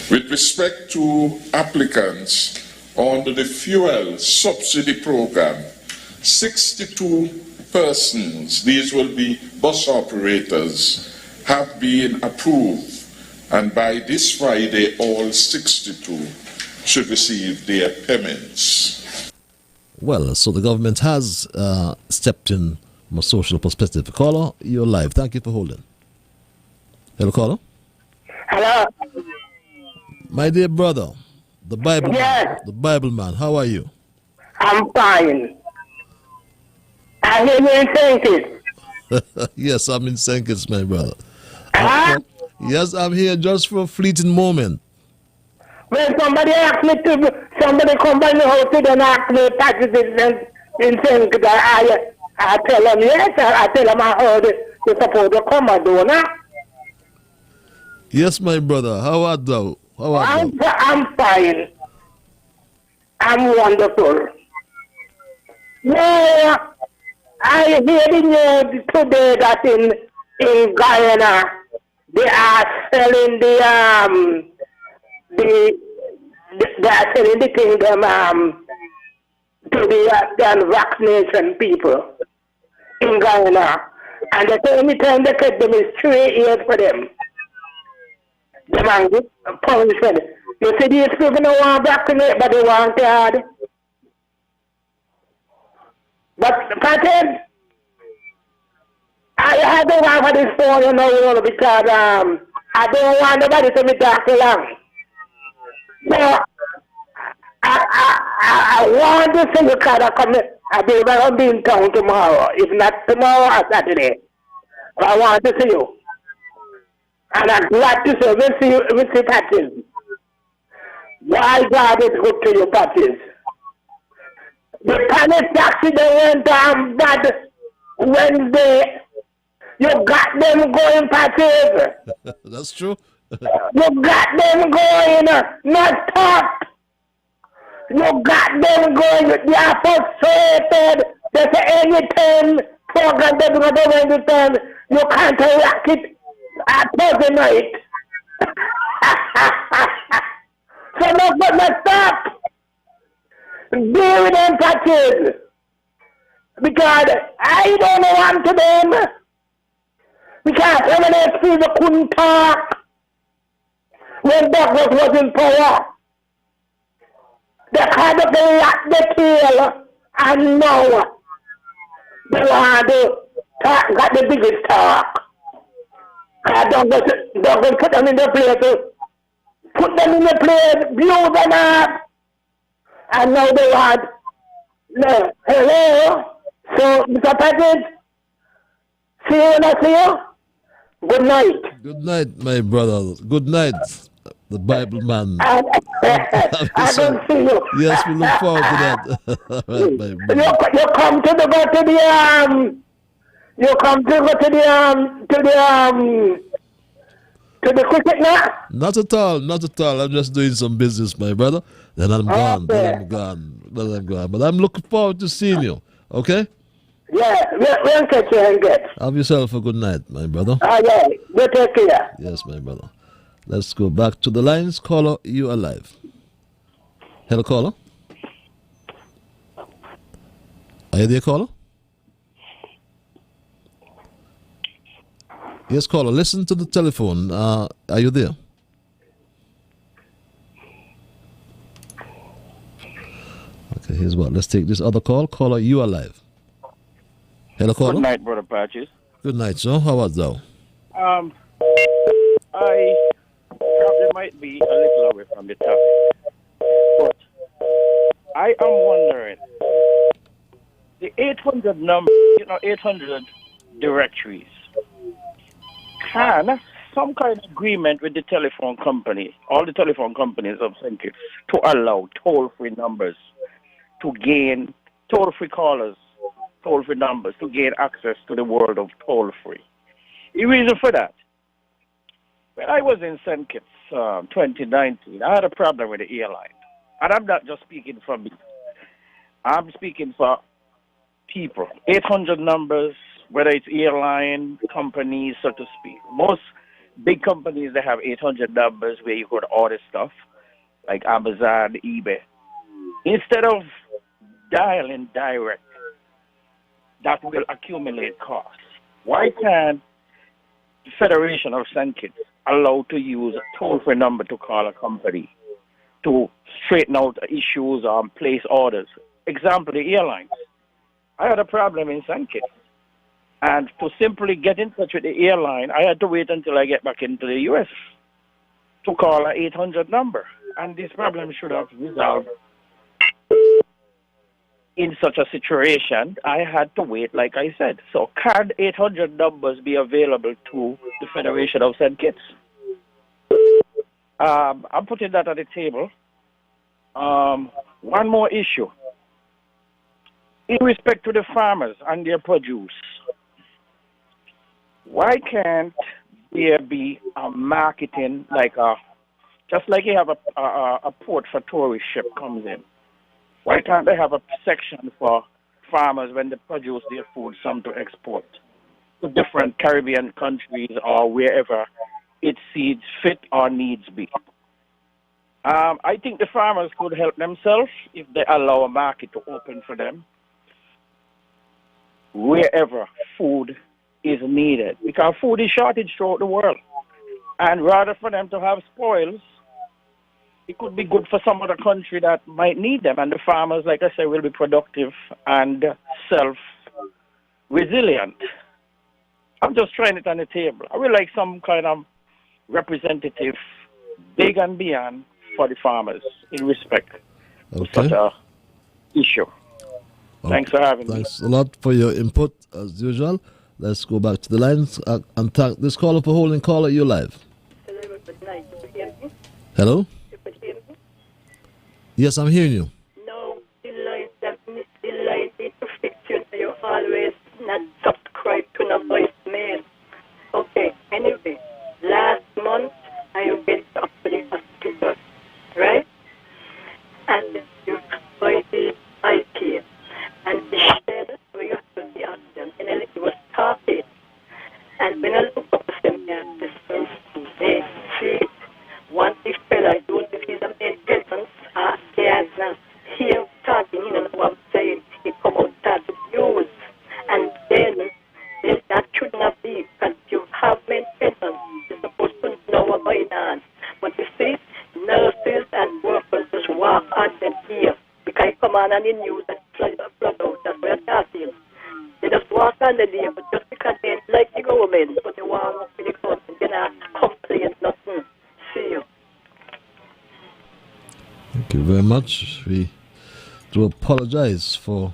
[SPEAKER 4] With respect to applicants under the fuel subsidy program, 62 persons, these will be bus operators, have been approved, and by this Friday all 62 should receive their payments.
[SPEAKER 1] Well, so the government has stepped in from a social perspective. Caller, you're live. Thank you for holding. Hello, caller.
[SPEAKER 12] Hello.
[SPEAKER 1] My dear brother, the Bible
[SPEAKER 12] Yes.
[SPEAKER 1] man, the Bible man, how are you?
[SPEAKER 12] I'm fine. I hear you in St. Kitts.
[SPEAKER 1] Yes, I'm in St. Kitts, my brother.
[SPEAKER 12] Huh?
[SPEAKER 1] Yes, I'm here just for a fleeting moment.
[SPEAKER 12] When somebody asked me to, somebody come by the house and ask me packages in St. Kitts, I tell them yes, I tell them I heard you're supposed to come and do now.
[SPEAKER 1] Yes, my brother, how art thou? How art thou?
[SPEAKER 12] I'm fine. I'm wonderful. Yeah, I hear the news today that in Guyana they are selling they are selling the kingdom to the vaccination people in Guyana, and the only time they get them is 3 years for them. The man punishment. You see these people don't want vaccinate, but they want card. But Patrick, I don't want for this phone, you know, because I don't want nobody to be talk too long. So I want to see the card come. I'll be in town tomorrow. If not tomorrow or Saturday. But I want to see you. And I'm glad to say, we'll see Patrick. Why God is good to you, Patrick. The panic taxi they went bad Wednesday. You got them going, Patrick.
[SPEAKER 1] That's true.
[SPEAKER 12] You got them going, not stop. You got them going. They are frustrated. They say anything program they're going to do anything. You can't react it at present night. So let's stop. Deal with them, Patrick. Because I don't want to them. Because eminent people couldn't talk when Douglas was in power. They kind of locked the tail, and now they want to talk, got the biggest talk. Douglas put them in the place, blew them up, and now they want, no, hello, so Mr. Patrick, see you when I see you? Good night.
[SPEAKER 1] Good night, my brother. Good night. the Bible man.
[SPEAKER 12] I don't see you.
[SPEAKER 1] Yes, we look forward to that. All right, my brother.
[SPEAKER 12] You come to the go to the you come to go to the cricket now?
[SPEAKER 1] Not at all, not at all. I'm just doing some business, my brother. Then I'm gone. Then I'm gone. Then I'm gone. But I'm looking forward to seeing you. Okay?
[SPEAKER 12] Yeah, we'll catch you and get.
[SPEAKER 1] Have yourself a good night, my brother.
[SPEAKER 12] Yeah, you take care.
[SPEAKER 1] Yes, my brother. Let's go back to the lines. Caller, you are live. Hello, caller. Are you there, caller? Yes, caller. Listen to the telephone. Are you there? Okay, here's what. Let's take this other call. Caller, you are live. Hello, caller.
[SPEAKER 13] Good night, Brother Patches.
[SPEAKER 1] Good night, sir. How art thou?
[SPEAKER 13] I probably might be a little away from the topic, but I am wondering, the 800 number, 800 directories, can some kind of agreement with the telephone company, all the telephone companies of St. Kitts, to allow toll-free numbers to gain, toll-free callers, toll-free numbers to gain access to the world of toll-free? The reason for that, when I was in St. Kitts 2019, I had a problem with the airline. And I'm not just speaking for me. I'm speaking for people. 800 numbers, whether it's airline companies, so to speak. Most big companies, they have 800 numbers where you could order stuff, like Amazon, eBay. Instead of dialing direct, that will accumulate costs. Why can't the Federation of St. Kitts allow to use a toll-free number to call a company to straighten out issues or place orders? Example, the airlines. I had a problem in St. Kitts. And to simply get in touch with the airline, I had to wait until I get back into the U.S. to call an 800 number. And this problem should have resolved. In such a situation, I had to wait, like I said. So can 800 numbers be available to the Federation of St. Kitts? I'm putting that on the table. One more issue. In respect to the farmers and their produce, why can't there be a marketing, just like you have a port for tourist ship comes in? Why can't they have a section for farmers when they produce their food, some to export to different Caribbean countries or wherever it sees fit or needs be? I think the farmers could help themselves if they allow a market to open for them wherever food is needed, because food is shortage throughout the world. And rather for them to have spoils, it could be good for some other country that might need them. And the farmers, like I said, will be productive and self-resilient. I'm just trying it on the table. I would like some kind of representative, big and beyond, for the farmers in respect to such a issue. Thanks for having me.
[SPEAKER 1] Thanks a lot for your input, as usual. Let's go back to the lines and thank this caller for holding. Caller, you're live. Hello? Yes, I'm hearing you.
[SPEAKER 14] No, the light is perfection. You always not subscribe to no voicemail. Okay, anyway, last month I went up to the hospital, right? And you voice is I came. And they said, we have to see accident. And then it was started. And when I look up at them, they see one big fella, I don't know if he's a main presence, he has here talking, you know what I'm saying, he come out start to use. And then that should not be, because you have main presence, you're supposed to know what's going on. But you see, nurses and workers just walk on them here, because you come on and the news and flood out, that's what I'm talking. They just walk on the day, but just because they like the government, but they want to work with the government, they're not complain nothing. See you.
[SPEAKER 1] Thank you very much. We do apologize for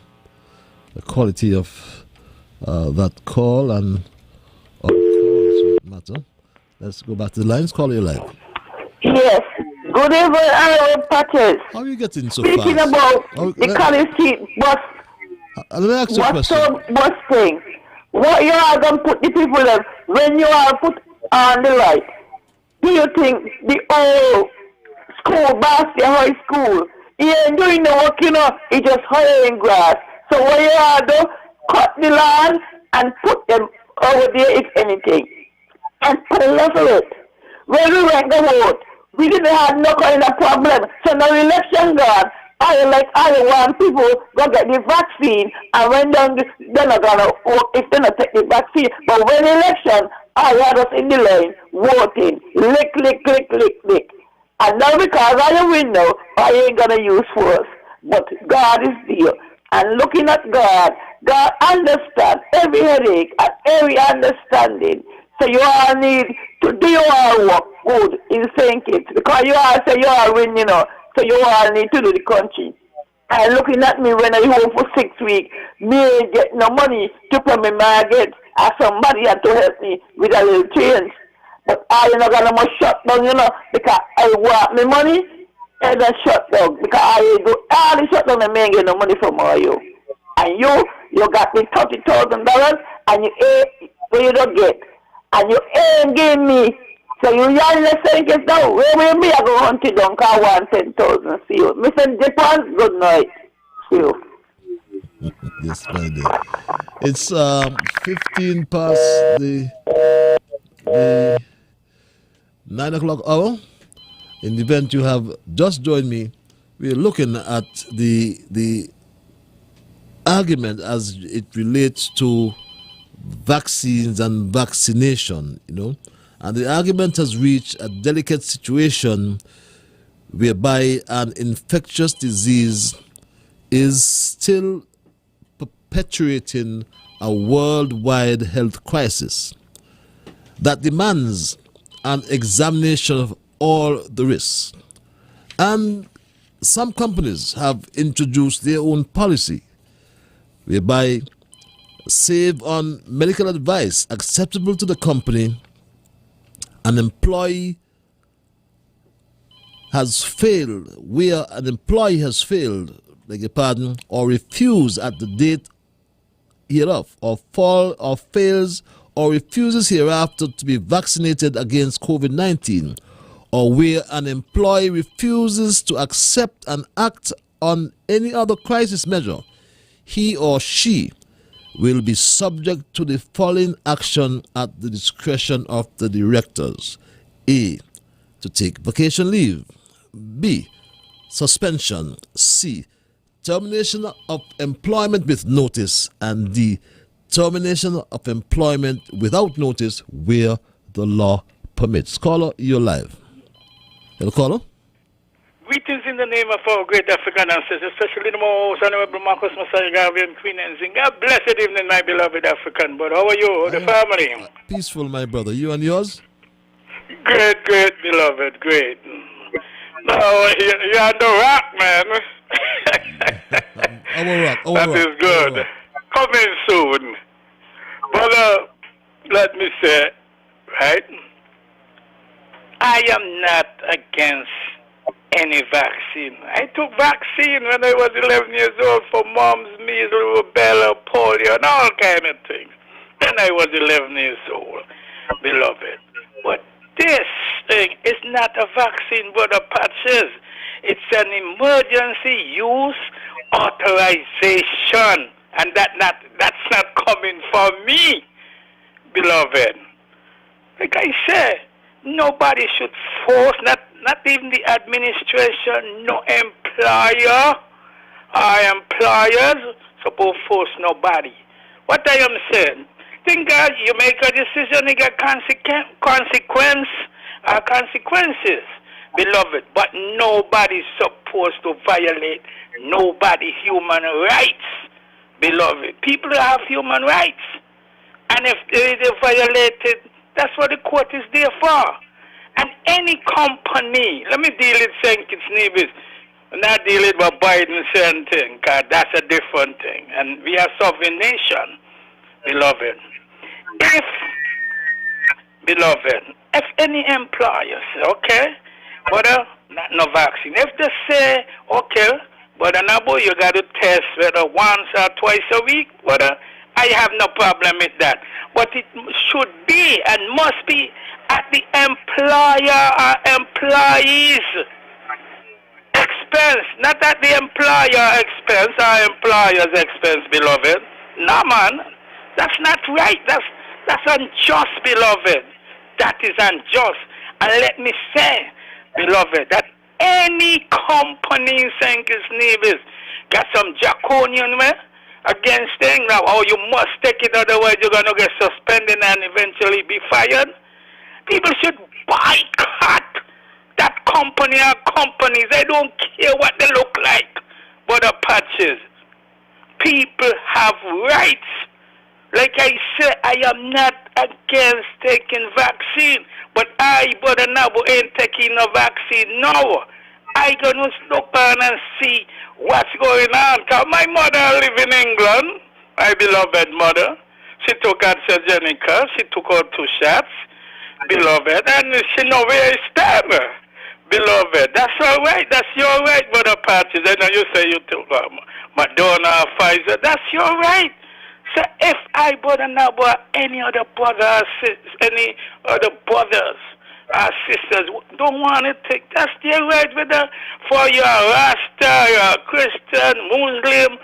[SPEAKER 1] the quality of that call and other calls for that matter. Let's go back to the lines. Call you live.
[SPEAKER 12] Yes. Good evening, Honorable Patches.
[SPEAKER 1] How are you getting so
[SPEAKER 12] Speaking
[SPEAKER 1] fast?
[SPEAKER 12] about the College Street bus,
[SPEAKER 1] let me ask you a question.
[SPEAKER 12] bus thing. What you are going to put the people in when you are put on the right? Do you think the old school, Bastia High School, he ain't doing the work, he just hiring grass. So what you are do, cut the land and put them over there if anything. And put a level it. When we went to vote, we didn't have no kind of problem. So now election gone, I want people go get the vaccine, and when they're not gonna work if they not take the vaccine. But when election, I had us in the line voting, lick. And now because I win now, I ain't gonna use force. But God is there. And looking at God, God understands every headache and every understanding. So you all need to do your work good in St. Kitts. Because you all say you all win, so you all need to do the country. And looking at me when I home for 6 weeks, me ain't get no money to pay my mortgage, and somebody had to help me with a little change. But I ain't not gonna shut down, because I want my money and then shut down. Because I do all the shut down and I ain't get no money from all you. And you got me $30,000 and you ain't, so you don't get. And you ain't give me. So you yarn the St. Kitts now. Where me I go hunt it down, because I want 10,000. See you. Mr. Japan, good night. See you.
[SPEAKER 1] Yes, my dear. It's 15 past the 9 o'clock hour. In the event you have just joined me, we're looking at the argument as it relates to vaccines and vaccination, and the argument has reached a delicate situation whereby an infectious disease is still perpetuating a worldwide health crisis that demands an examination of all the risks. And some companies have introduced their own policy whereby, save on medical advice acceptable to the company, an employee has failed, or refuse at the date hereof, or fails or refuses hereafter to be vaccinated against COVID-19, or where an employee refuses to accept and act on any other crisis measure, he or she will be subject to the following action at the discretion of the directors: A, to take vacation leave; B, suspension; C, termination of employment with notice; and D, termination of employment without notice where the law permits. Caller, you're live. Hello, caller.
[SPEAKER 15] Greetings in the name of our great African ancestors, especially the most honorable Marcus Messiah Garvey and Queen Enzing. God blessed evening, my beloved African. But how are you, the family?
[SPEAKER 1] Peaceful, my brother. You and yours?
[SPEAKER 15] Great, beloved, great. No, you're on the rock, man.
[SPEAKER 1] Our rock.
[SPEAKER 15] That is good. Coming soon. Brother, let me say, right? I am not against any vaccine. I took vaccine when I was 11 years old for mumps, measles, rubella, polio, and all kind of things. Then I was 11 years old, beloved. But this thing is not a vaccine, Brother Patches. It's an emergency use authorization, and that's not coming from me, beloved. Like I said, nobody should force, not even the administration, no employer or employers supposed to force nobody. What I am saying, think God, you make a decision, you get consequences, beloved. But nobody's supposed to violate nobody's human rights, beloved. People have human rights, and if they violate it, that's what the court is there for. And any company, let me deal with St. Kitts Nevis, not deal with what Biden saying thing, because that's a different thing. And we are sovereign nation, beloved. If any employer say, okay, Brother, not no vaccine. If they say, okay, brother, now boy, you got to test whether once or twice a week, brother, I have no problem with that. But it should be and must be at the employer or employees' expense, not at the employer expense or employer's expense, beloved. No, man, that's not right. That's unjust, beloved. That is unjust. And let me say, beloved, that any company in St. Kitts Nevis got some draconian way against things now. Oh, you must take it, otherwise you're going to get suspended and eventually be fired. People should boycott that company or companies. I don't care what they look like, but the patches. People have rights. Like I said, I am not against taking vaccine, but I, brother Nabo, ain't taking no vaccine now. I gonna look on and see what's going on. Cause my mother live in England, my beloved mother. She took AstraZeneca, she took out 2 shots, beloved, and she know where I stand, beloved. That's all right. That's your right, brother Patches. I know you say you took Moderna or Pfizer. That's your right. So if I, brother Nabo, any other brother, any other brothers or sisters don't want to take, that's their right, whether for your Rasta, your Christian, Muslim,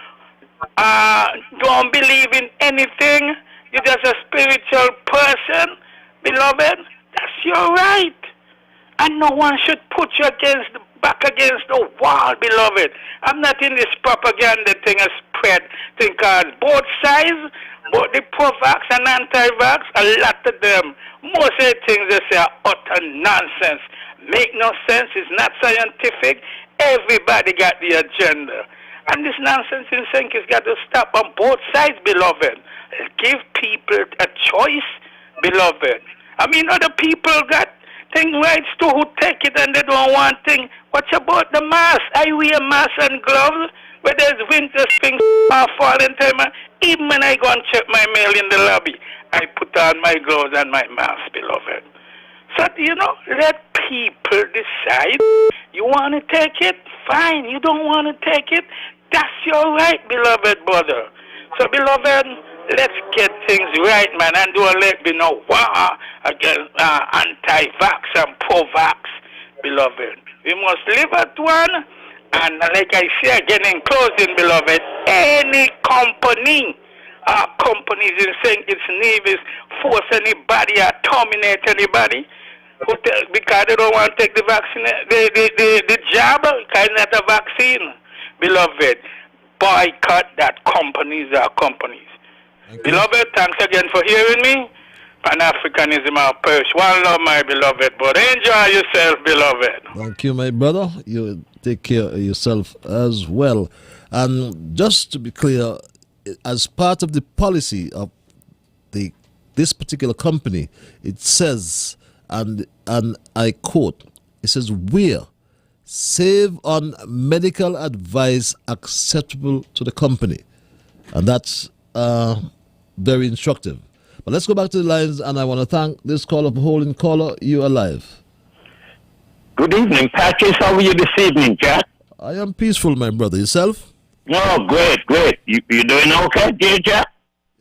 [SPEAKER 15] don't believe in anything, you're just a spiritual person, beloved, that's your right. And no one should put you back against the wall, beloved. I'm not in this propaganda thing, a spread thing called both sides, both the pro-vax and anti-vax, a lot of them, most of the things they say are utter nonsense. Make no sense, it's not scientific. Everybody got the agenda. And this nonsense in St. Kitts got to stop on both sides, beloved. Give people a choice, beloved. I mean, other people got thing rights too who take it and they don't want thing. What about the mask? I wear mask and gloves, whether it's winter, spring, or fall in time. Even when I go and check my mail in the lobby, I put on my gloves and my mask, beloved. So, you know, let people decide. You want to take it? Fine. You don't want to take it? That's your right, beloved brother. So, beloved, let's get things right, man, and don't let me no war against anti-vax and pro-vax, beloved. We must live at one, and like I say again in closing, beloved, any company, companies in St. Kitts Nevis force anybody or terminate anybody because they don't want to take the vaccine, the jab, because it's not a vaccine, beloved. Boycott that companies are companies. Beloved, thanks again for hearing me. Pan-Africanism our perish. One love, my beloved brother. Enjoy yourself, beloved.
[SPEAKER 1] Thank you, my brother. You take care of yourself as well. And just to be clear, as part of the policy of this particular company, it says, and I quote, it says, "Where save on medical advice acceptable to the company." And that's very instructive. But let's go back to the lines, and I want to thank this caller for holding. Caller, you are live.
[SPEAKER 16] Good evening, Patches. How are you this evening, Jack?
[SPEAKER 1] I am peaceful, my brother. Yourself?
[SPEAKER 16] Oh, great. You doing okay, dear Jack?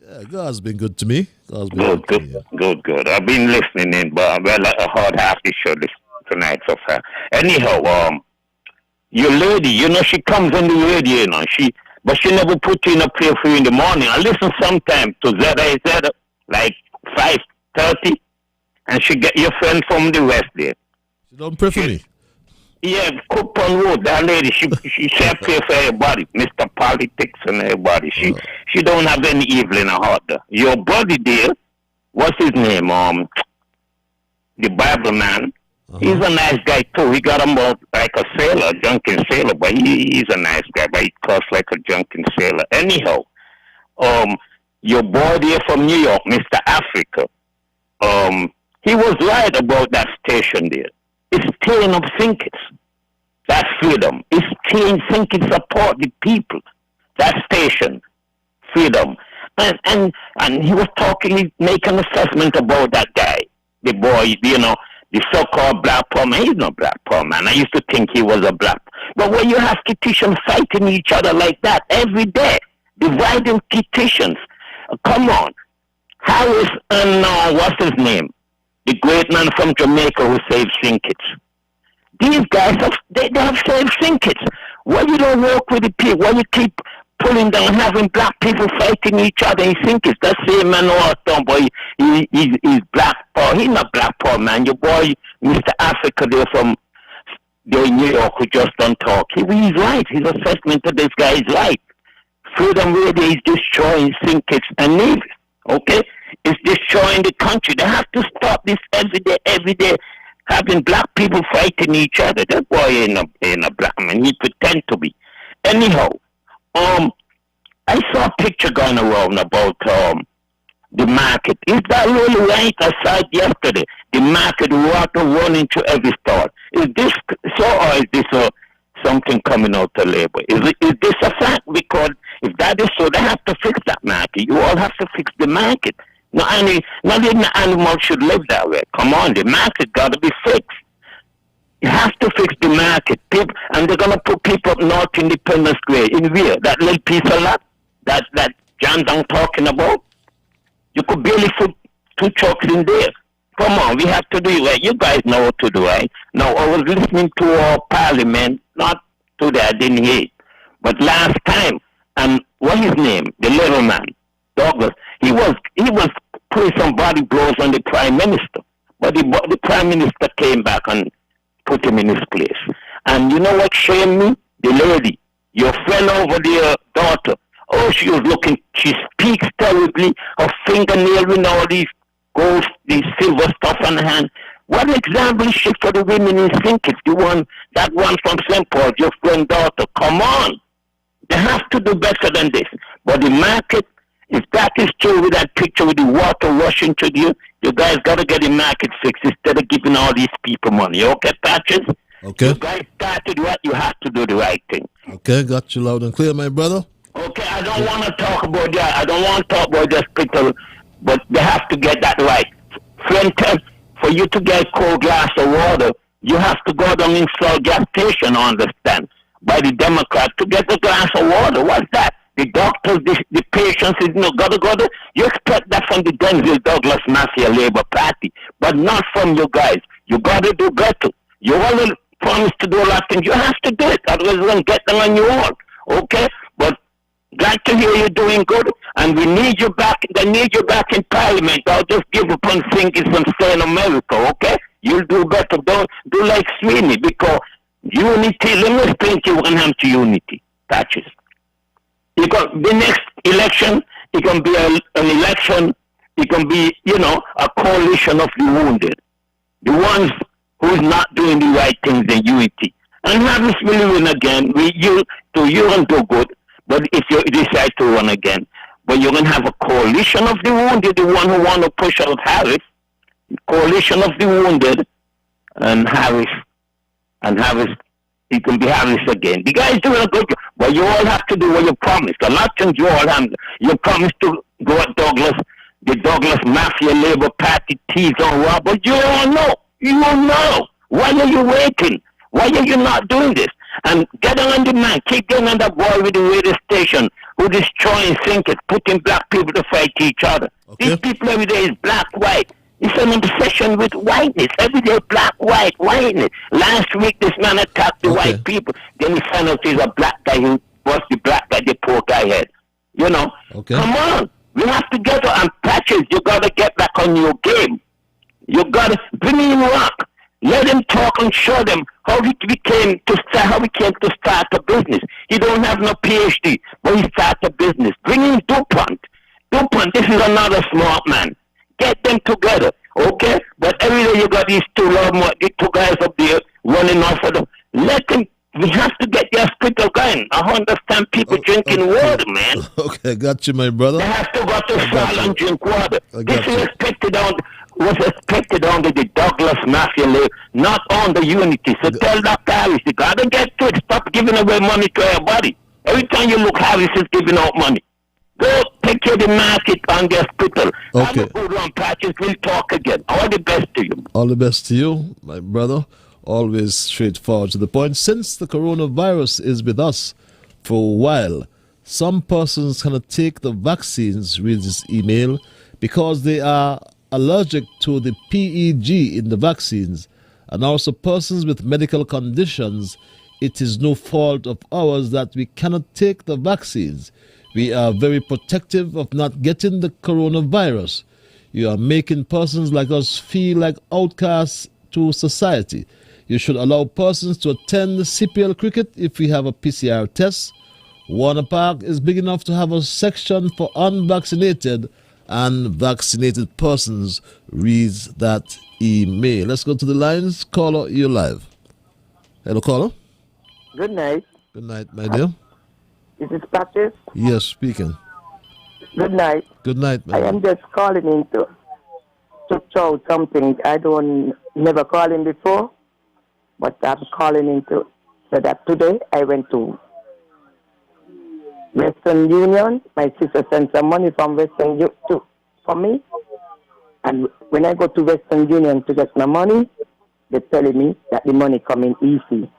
[SPEAKER 1] Yeah, God's been good to me.
[SPEAKER 16] Good. I've been listening in, but I'm a hard half the show tonight so far. Anyhow, your lady, you know, she comes on the radio, you know, but she never put you in a prayer for you in the morning. I listen sometime to Zeta, like 5:30, and she get your friend from the West there.
[SPEAKER 1] She don't pray for me?
[SPEAKER 16] Yeah, Coupon Road, that lady, she said pray for everybody, Mr. Politics and everybody. She don't have any evil in her heart. Your buddy there, what's his name? The Bible man. He's a nice guy too. He got him like a sailor, a drunken sailor, but he's a nice guy, but he cuss like a drunken sailor. Anyhow, your boy there from New York, Mr. Africa, he was right about that station there. It's staying of thinkers. That's freedom. It's staying thinkers support the people. That station, freedom. And he was talking, he make an assessment about that guy, the boy, you know, the so-called black poor man. He's not black poor man. I used to think he was a black. But when you have Kititians fighting each other like that every day, dividing Kititians, come on. Harris and what's his name? The great man from Jamaica who saved Sinkits. These guys, they have saved Sinkits. Why you don't work with the people? Why you keep pulling down, having black people fighting each other in Sinkits? That same man who boy, he's black poor. He's not black poor, man. Your boy, Mr. Africa, there from New York, who just don't talk. He's right. His assessment of this guy is right. Freedom Radio is destroying Sinkits and Nevis. Okay? It's destroying the country. They have to stop this every day, having black people fighting each other. That boy ain't a black man. He pretend to be. Anyhow, I saw a picture going around about the market. Is that really right? I saw it yesterday. The market, water running to every store. Is this so, or is this something coming out of labor? Is this a fact? Because if that is so, they have to fix that market. You all have to fix the market. Not even the animals should live that way. Come on, the market got to be fixed. You have to fix the market. People, and they're going to put people up North Independence Square. In where? That little piece of land that John's talking about? You could barely put 2 trucks in there. Come on, we have to do it right. You guys know what to do, right? Now, I was listening to our parliament, not today, I didn't hear it, but last time, and what's his name? The little man, Douglas, he was putting some body blows on the Prime Minister, but the Prime Minister came back and put him in his place. And you know what shamed me? The lady, your friend over there, daughter, oh, she was looking, she speaks terribly, her fingernail with all these gold, these silver stuff on her hand. What example is she for the women in Sinkits? That one from St. Paul, your friend daughter. Come on. They have to do better than this. But the market, if that is true with that picture with the water rushing to you guys got to get the market fixed instead of giving all these people money. Okay, Patches?
[SPEAKER 1] Okay.
[SPEAKER 16] You guys started what you have to do the right thing.
[SPEAKER 1] Okay, got you loud and clear, my brother.
[SPEAKER 16] Okay, I don't want to talk about that. I don't want to talk about the hospital, but they have to get that right. Friend, for you to get a cold glass of water, you have to go down inside gas station, understand, by the Democrats to get a glass of water. What's that? The doctors, the patients, you expect that from the Denzel Douglas Mafia Labour Party, but not from you guys. You got to do better. You all promised to do a lot of things. You have to do it, otherwise you're going to get them on your own. Okay? But glad to hear you're doing good, and we need you back. They need you back in Parliament. I'll just give up on thinking and stay in America, okay? You'll do better. Don't do like Sweeney, because unity, let me explain to you what comes to unity. Patches. You got the next election, it can be an election, it can be, a coalition of the wounded. The ones who's not doing the right things in unity. And Harris will win again. You can do good. But if you decide to run again, but you're going to have a coalition of the wounded, the one who want to push out Harris, coalition of the wounded, and Harris, it can be Harris again. The guy's doing a good job, but you all have to do what you promised. A lot of things you all have. You promised to go at Douglas, the Douglas Mafia Labour Party, tease on Rob, but you don't know. You don't know. Why are you waiting? Why are you not doing this? And get on the man, keep getting on that boy with the radio station who destroying thinkers, putting black people to fight each other. Okay. These people every day is black, white. It's an obsession with whiteness. Every day black, whiteness. Last week this man attacked the white people. Then he found out he's a black guy who was the black guy the poor guy had. Okay. Come on. We have to get on Patches. You got to get back on your game. You got to bring in rock. Let him talk and show them how he came to start a business. He don't have no PhD, but he started a business. Bring in DuPont. DuPont, this is another smart man. Get them together, okay? But every day you got these two guys up there running off of them. Let them. We have to get their spirit again. I understand people drinking water, man.
[SPEAKER 1] Okay, got you, my brother.
[SPEAKER 16] They have to go to Sal and drink water. This is was expected under the Douglas Mafia League, not on the unity. So tell that Harris, you got to get to it. Stop giving away money to everybody. Every time you look, Harris is giving out money. Go take to the market and get hospital.
[SPEAKER 1] Okay.
[SPEAKER 16] Have a good one, Patches. We'll talk again. All the best to you.
[SPEAKER 1] All the best to you, my brother. Always straightforward to the point. Since the coronavirus is with us for a while, some persons cannot take the vaccines, reads this email, because they are allergic to the PEG in the vaccines, and also persons with medical conditions. It is no fault of ours that we cannot take the vaccines. We are very protective of not getting the coronavirus. You are making persons like us feel like outcasts to society. You should allow persons to attend the CPL cricket if we have a PCR test. Warner Park is big enough to have a section for unvaccinated and vaccinated persons, reads that email. Let's go to the lines. Caller, you're live. Hello, caller.
[SPEAKER 17] Good night.
[SPEAKER 1] Good night, my dear.
[SPEAKER 17] Is this Patches?
[SPEAKER 1] Yes, speaking.
[SPEAKER 17] Good night.
[SPEAKER 1] Good night,
[SPEAKER 17] I am just calling in to show something. I never call in before, but I'm calling in to say that today I went to Western Union. My sister sent some money from Western Union for me. And when I go to Western Union to get my money, they're telling me that the money coming easy.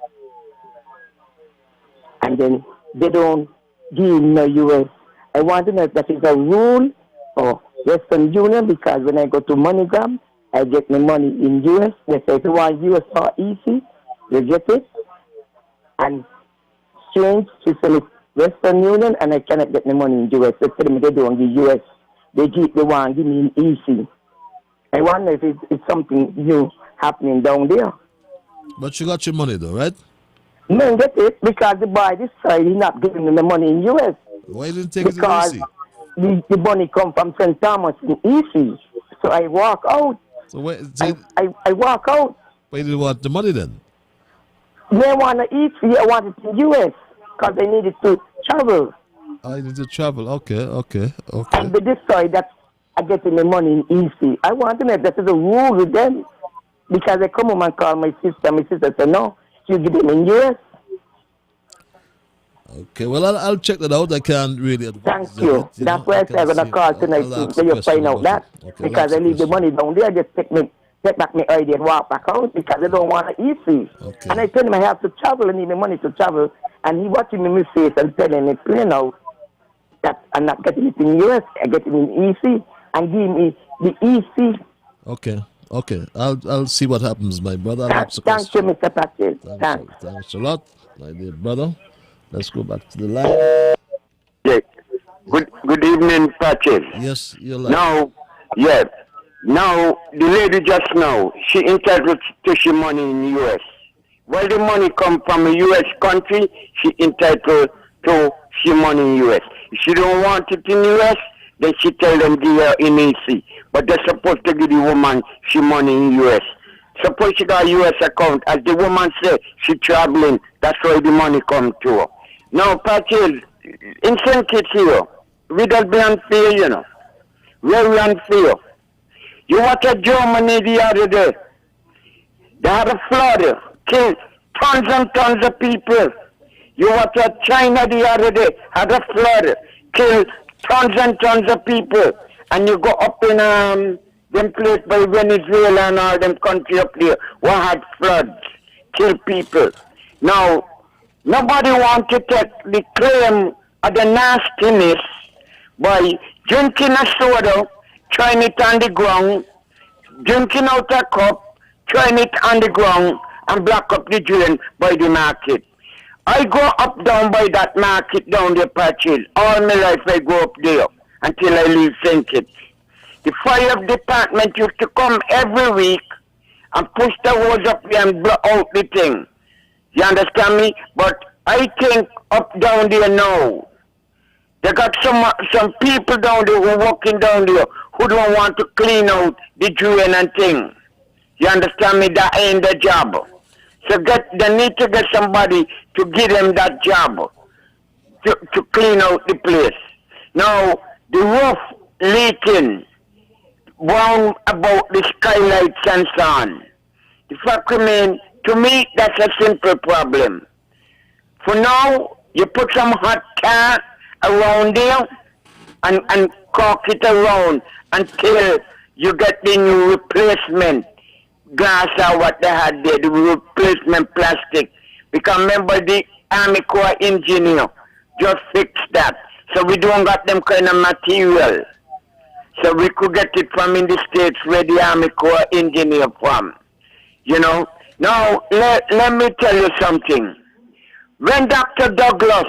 [SPEAKER 17] And then they don't give no US. I want to know if that is a rule for Western Union, because when I go to MoneyGram, I get my money in US. They say if you want US or easy, you get it. And change to select Western Union, and I cannot get my money in US. They tell me they don't give US. They want to give me in easy. I wonder if it's something new happening down there.
[SPEAKER 1] But you got your money though, right?
[SPEAKER 17] No, get it, because the boy this side he's not giving me the money in US.
[SPEAKER 1] Why didn't take it
[SPEAKER 17] because
[SPEAKER 1] easy?
[SPEAKER 17] The money come from St. Thomas in easy. So I walk out.
[SPEAKER 1] So wait,
[SPEAKER 17] I walk out.
[SPEAKER 1] Why did you want the money then?
[SPEAKER 17] They want to eat, I want it in US because they needed to travel.
[SPEAKER 1] I need to travel. Okay.
[SPEAKER 17] And with this side that I get the money in easy. I want to know if that is a rule with them, because they come home and call my sister. My sister said, no, you give them in US.
[SPEAKER 1] Okay, well, I'll check that out. I can't really advise.
[SPEAKER 17] Thank you. That's why I'm going to call tonight so you find out that.
[SPEAKER 1] Okay,
[SPEAKER 17] because I leave the money down there, just get back my ID and walk back out because they don't want to easy.
[SPEAKER 1] Okay.
[SPEAKER 17] And I tell him I have to travel, I need the money to travel. And he watching me in my face and telling me plain out that I'm not getting it in US, I get it in EC and give me the EC.
[SPEAKER 1] Okay. I'll see what happens, my brother.
[SPEAKER 17] Thank you, Mr. Patches.
[SPEAKER 1] Thanks a lot, my dear brother. Let's go back to the line.
[SPEAKER 16] Yeah. Good evening, Patches.
[SPEAKER 1] Yes, you're live.
[SPEAKER 16] Now, the lady just now, she entitled to she money in US. While the money come from a US country, she entitled to she money in US. If she don't want it in US, then she tell them give her in EC. But they're supposed to give the woman she money in US. Suppose she got a US account, as the woman said, she traveling, that's why the money come to her. Now, Patches, in St. Kitts here, we don't be unfair, you know. Very unfair. You watch at Germany the other day. They had a flood, killed tons and tons of people. You watch at China the other day, had a flood, killed tons and tons of people. And you go up in them place by Venezuela and all them country up there, what had floods, kill people. Now, nobody want to take the claim of the nastiness by drinking a soda, trying it on the ground, drinking out a cup, trying it on the ground, and block up the drain by the market. I go up down by that market down there, Patches. All my life I go up there until I leave St. Kitts. The fire department used to come every week and push the hose up there and blow out the thing. You understand me? But I think up down there now, they got some people down there who are walking down there who don't want to clean out the drain and thing. You understand me? That ain't the job. So they need to get somebody to give them that job to clean out the place. Now, the roof leaking round about the skylights and so on. The fact remains, to me, that's a simple problem. For now, you put some hot tar around there and cork it around until you get the new replacement glass or what they had there, the replacement plastic. Because remember the Army Corps engineer just fixed that. So we don't got them kind of material. So we could get it from in the States where the Army Corps engineer from. You know? Now, let me tell you something. When Dr. Douglas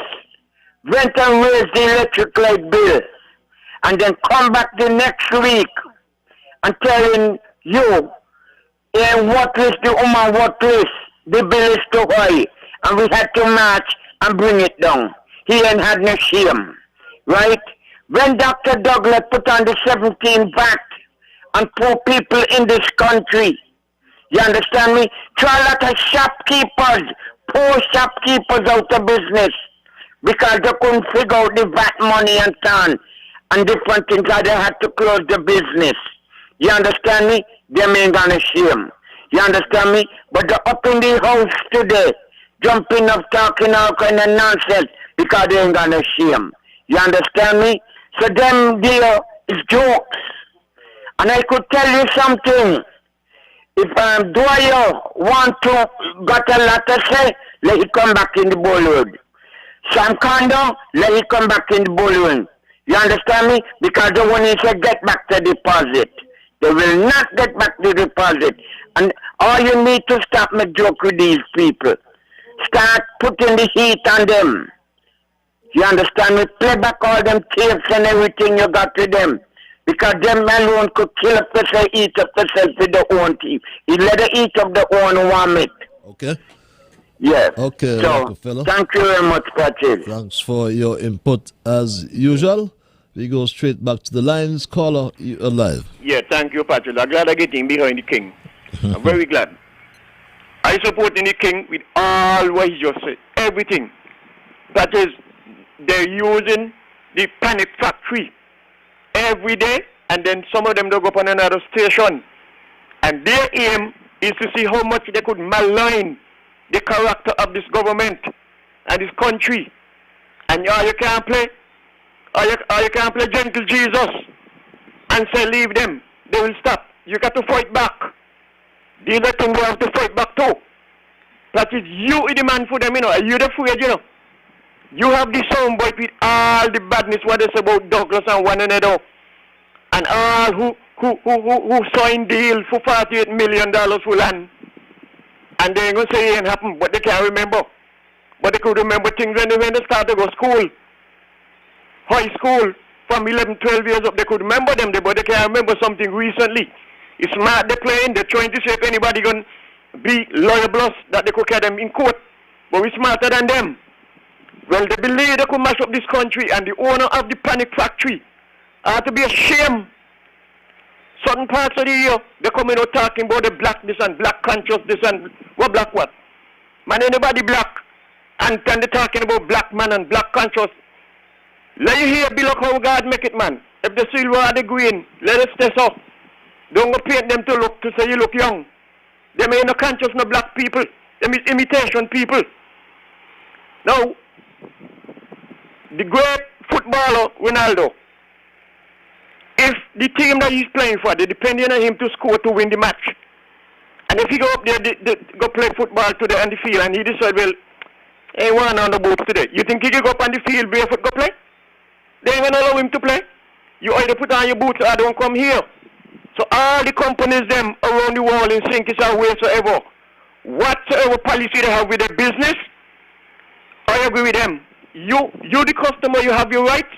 [SPEAKER 16] went and raised the electric light bill and then come back the next week and telling you, what list the woman, what list, the bill is too high, and we had to march and bring it down. He ain't had no shame, right? When Dr. Douglas put on the 17 VAT on poor people in this country, you understand me? Try a lot of shopkeepers, poor shopkeepers out of business because they couldn't figure out the VAT money and ton and different things, so they had to close the business. You understand me? Them ain't gonna shame. You understand me? But they're up in the house today, jumping up, talking all kind of nonsense because they ain't gonna shame. You understand me? So them deal is jokes. And I could tell you something. If Dwyer want to got a lot to say, let it come back in the ballroom. Sam Kondo, let it come back in the ballroom. You understand me? Because the one is say get back the deposit. They will not get back the deposit. And all you need to stop me joke with these people. Start putting the heat on them. You understand me? Play back all them tapes and everything you got to them. Because them alone could kill a person, eat a person with their own teeth. He let them eat up their own vomit.
[SPEAKER 1] Okay.
[SPEAKER 16] Yes.
[SPEAKER 1] Okay,
[SPEAKER 16] so, thank you very much, Patrick.
[SPEAKER 1] Thanks for your input as usual. We go straight back to the lines. Caller, you are live.
[SPEAKER 11] Yeah, thank you, Patrick. I'm glad I'm getting behind the king. I'm very glad. I support the king with all what he just said. Everything. That is, they're using the panic factory every day, and then some of them don't go up on another station. And their aim is to see how much they could malign the character of this government and this country. And you can't play, you can't play gentle Jesus and say leave them. They will stop. You got to fight back. The other thing, you have to fight back too. That is you the man for them, you know. Are you the afraid, you know? You have the soundbite with all the badness what they say about Douglas and one another. And all who signed deal for $48 million for land. And they ain't going to say it ain't happened, but they can't remember. But they could remember things when they started to go school. High school, from 11, 12 years up, they could remember them, but they can't remember something recently. It's smart they're playing, they're trying to say if anybody going to be liable that they could carry them in court. But we're smarter than them. Well, they believe they could mash up this country, and the owner of the panic factory ought to be ashamed. Certain parts of the year, they're coming out talking about the blackness and black consciousness and what black what? Man, anybody black, and they're talking about black man and black conscious. Let you hear, be look how God make it, man. If the silver or the green, let it stay so. Don't go paint them to say you look young. Them ain't no conscious, no black people. Them is imitation people. Now, the great footballer, Ronaldo, if the team that he's playing for, they're depending on him to score to win the match. And if he go up there, they go play football today on the field, and he decide, well, I ain't want on the boat today. You think he can go up on the field barefoot go play? They ain't gonna allow him to play. You either put on your boots or don't come here. So all the companies them around the world in Sinkis or wheresoever, whatsoever policy they have with their business, I agree with them. You the customer, you have your rights.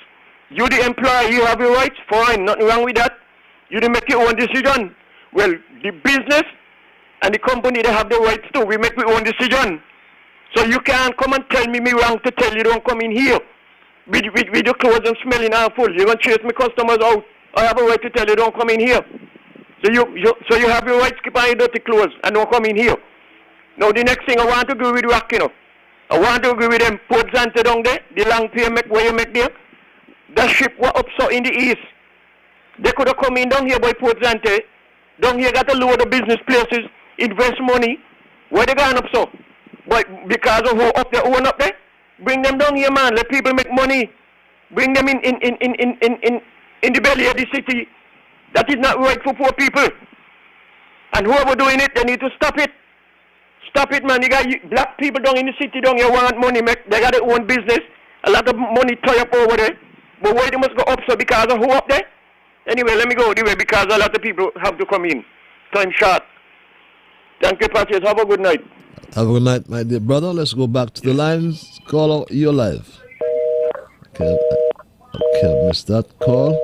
[SPEAKER 11] You the employer, you have your rights. Fine, nothing wrong with that. You didn't make your own decision. Well, the business and the company, they have the rights too. We make our own decision. So you can't come and tell me wrong to tell you don't come in here with your clothes and smelling awful. You're going to chase my customers out. I have a right to tell you don't come in here. So you have your right to keep on your dirty clothes and don't come in here. Now the next thing I want to agree with Rock, you know. I want to agree with them. Port Zante down there, the long pier make where you make there. The ship was up so in the east. They could have come in down here by Port Zante. Down here got a load of business places, invest money. Where they gone up so? But because of who up there, own up there, bring them down here, man. Let people make money. bring them in the belly of the city. That is not right for poor people. And whoever doing it, they need to stop it. Stop it, man. You got black people down in the city down here want money, make. They got their own business. A lot of money tie up over there. But why they must go up so because of who up there? Anyway, let me go the way because a lot of people have to come in. Time short. Thank you, Patrick. Have a good night.
[SPEAKER 1] Have a good night, my dear brother. Let's go back to the lines. Caller, you're live. Okay, missed that call.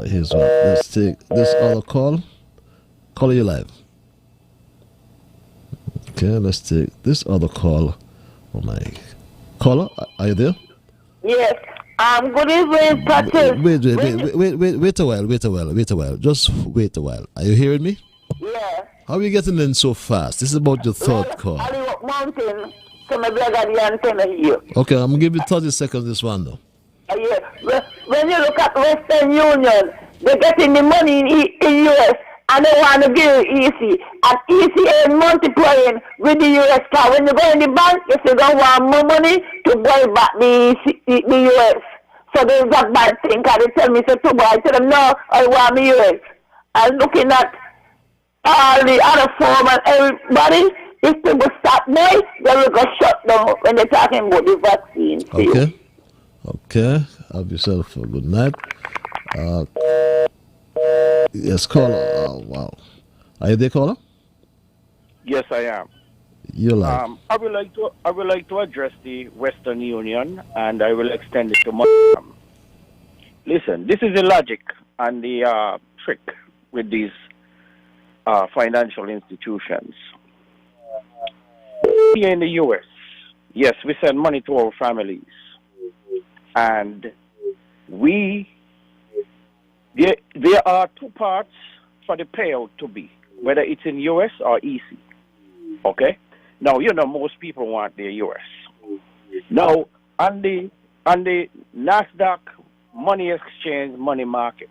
[SPEAKER 1] Here's one. Let's take this other call. Caller, you live. Okay, let's take this other call. Oh my. Caller, are you there?
[SPEAKER 12] Yes. Good evening, Patrick.
[SPEAKER 1] Wait a while. Just wait a while. Are you hearing me?
[SPEAKER 12] Yeah.
[SPEAKER 1] How are you getting in so fast? This is about your third call.
[SPEAKER 12] I live up mountain, so maybe I got the antenna here.
[SPEAKER 1] Okay, I'm going to give you 30 seconds this one though.
[SPEAKER 12] Yeah. When you look at Western Union, they're getting the money in US and they want to give it easy. And easy ain't multiplying with the US car. When you go in the bank, you say don't want more money to buy back the US. So there's that bad thing. Because they tell me, say, too bad. I tell them, no, I want the US. And looking at all the other form and everybody, if they will stop there, they will go shut down when they're talking about the vaccine.
[SPEAKER 1] Okay. Have yourself a good night. Yes, caller. Oh, wow. Are you there, caller?
[SPEAKER 13] Yes, I am.
[SPEAKER 1] You're live.
[SPEAKER 13] I would like to address the Western Union, and I will extend it to MoneyGram. Listen, this is the logic and the trick with these financial institutions. Here in the U.S., yes, we send money to our families, and there are two parts for the payout to be, whether it's in U.S. or EC. Okay? Now, most people want their U.S. Now, on the NASDAQ money exchange money market,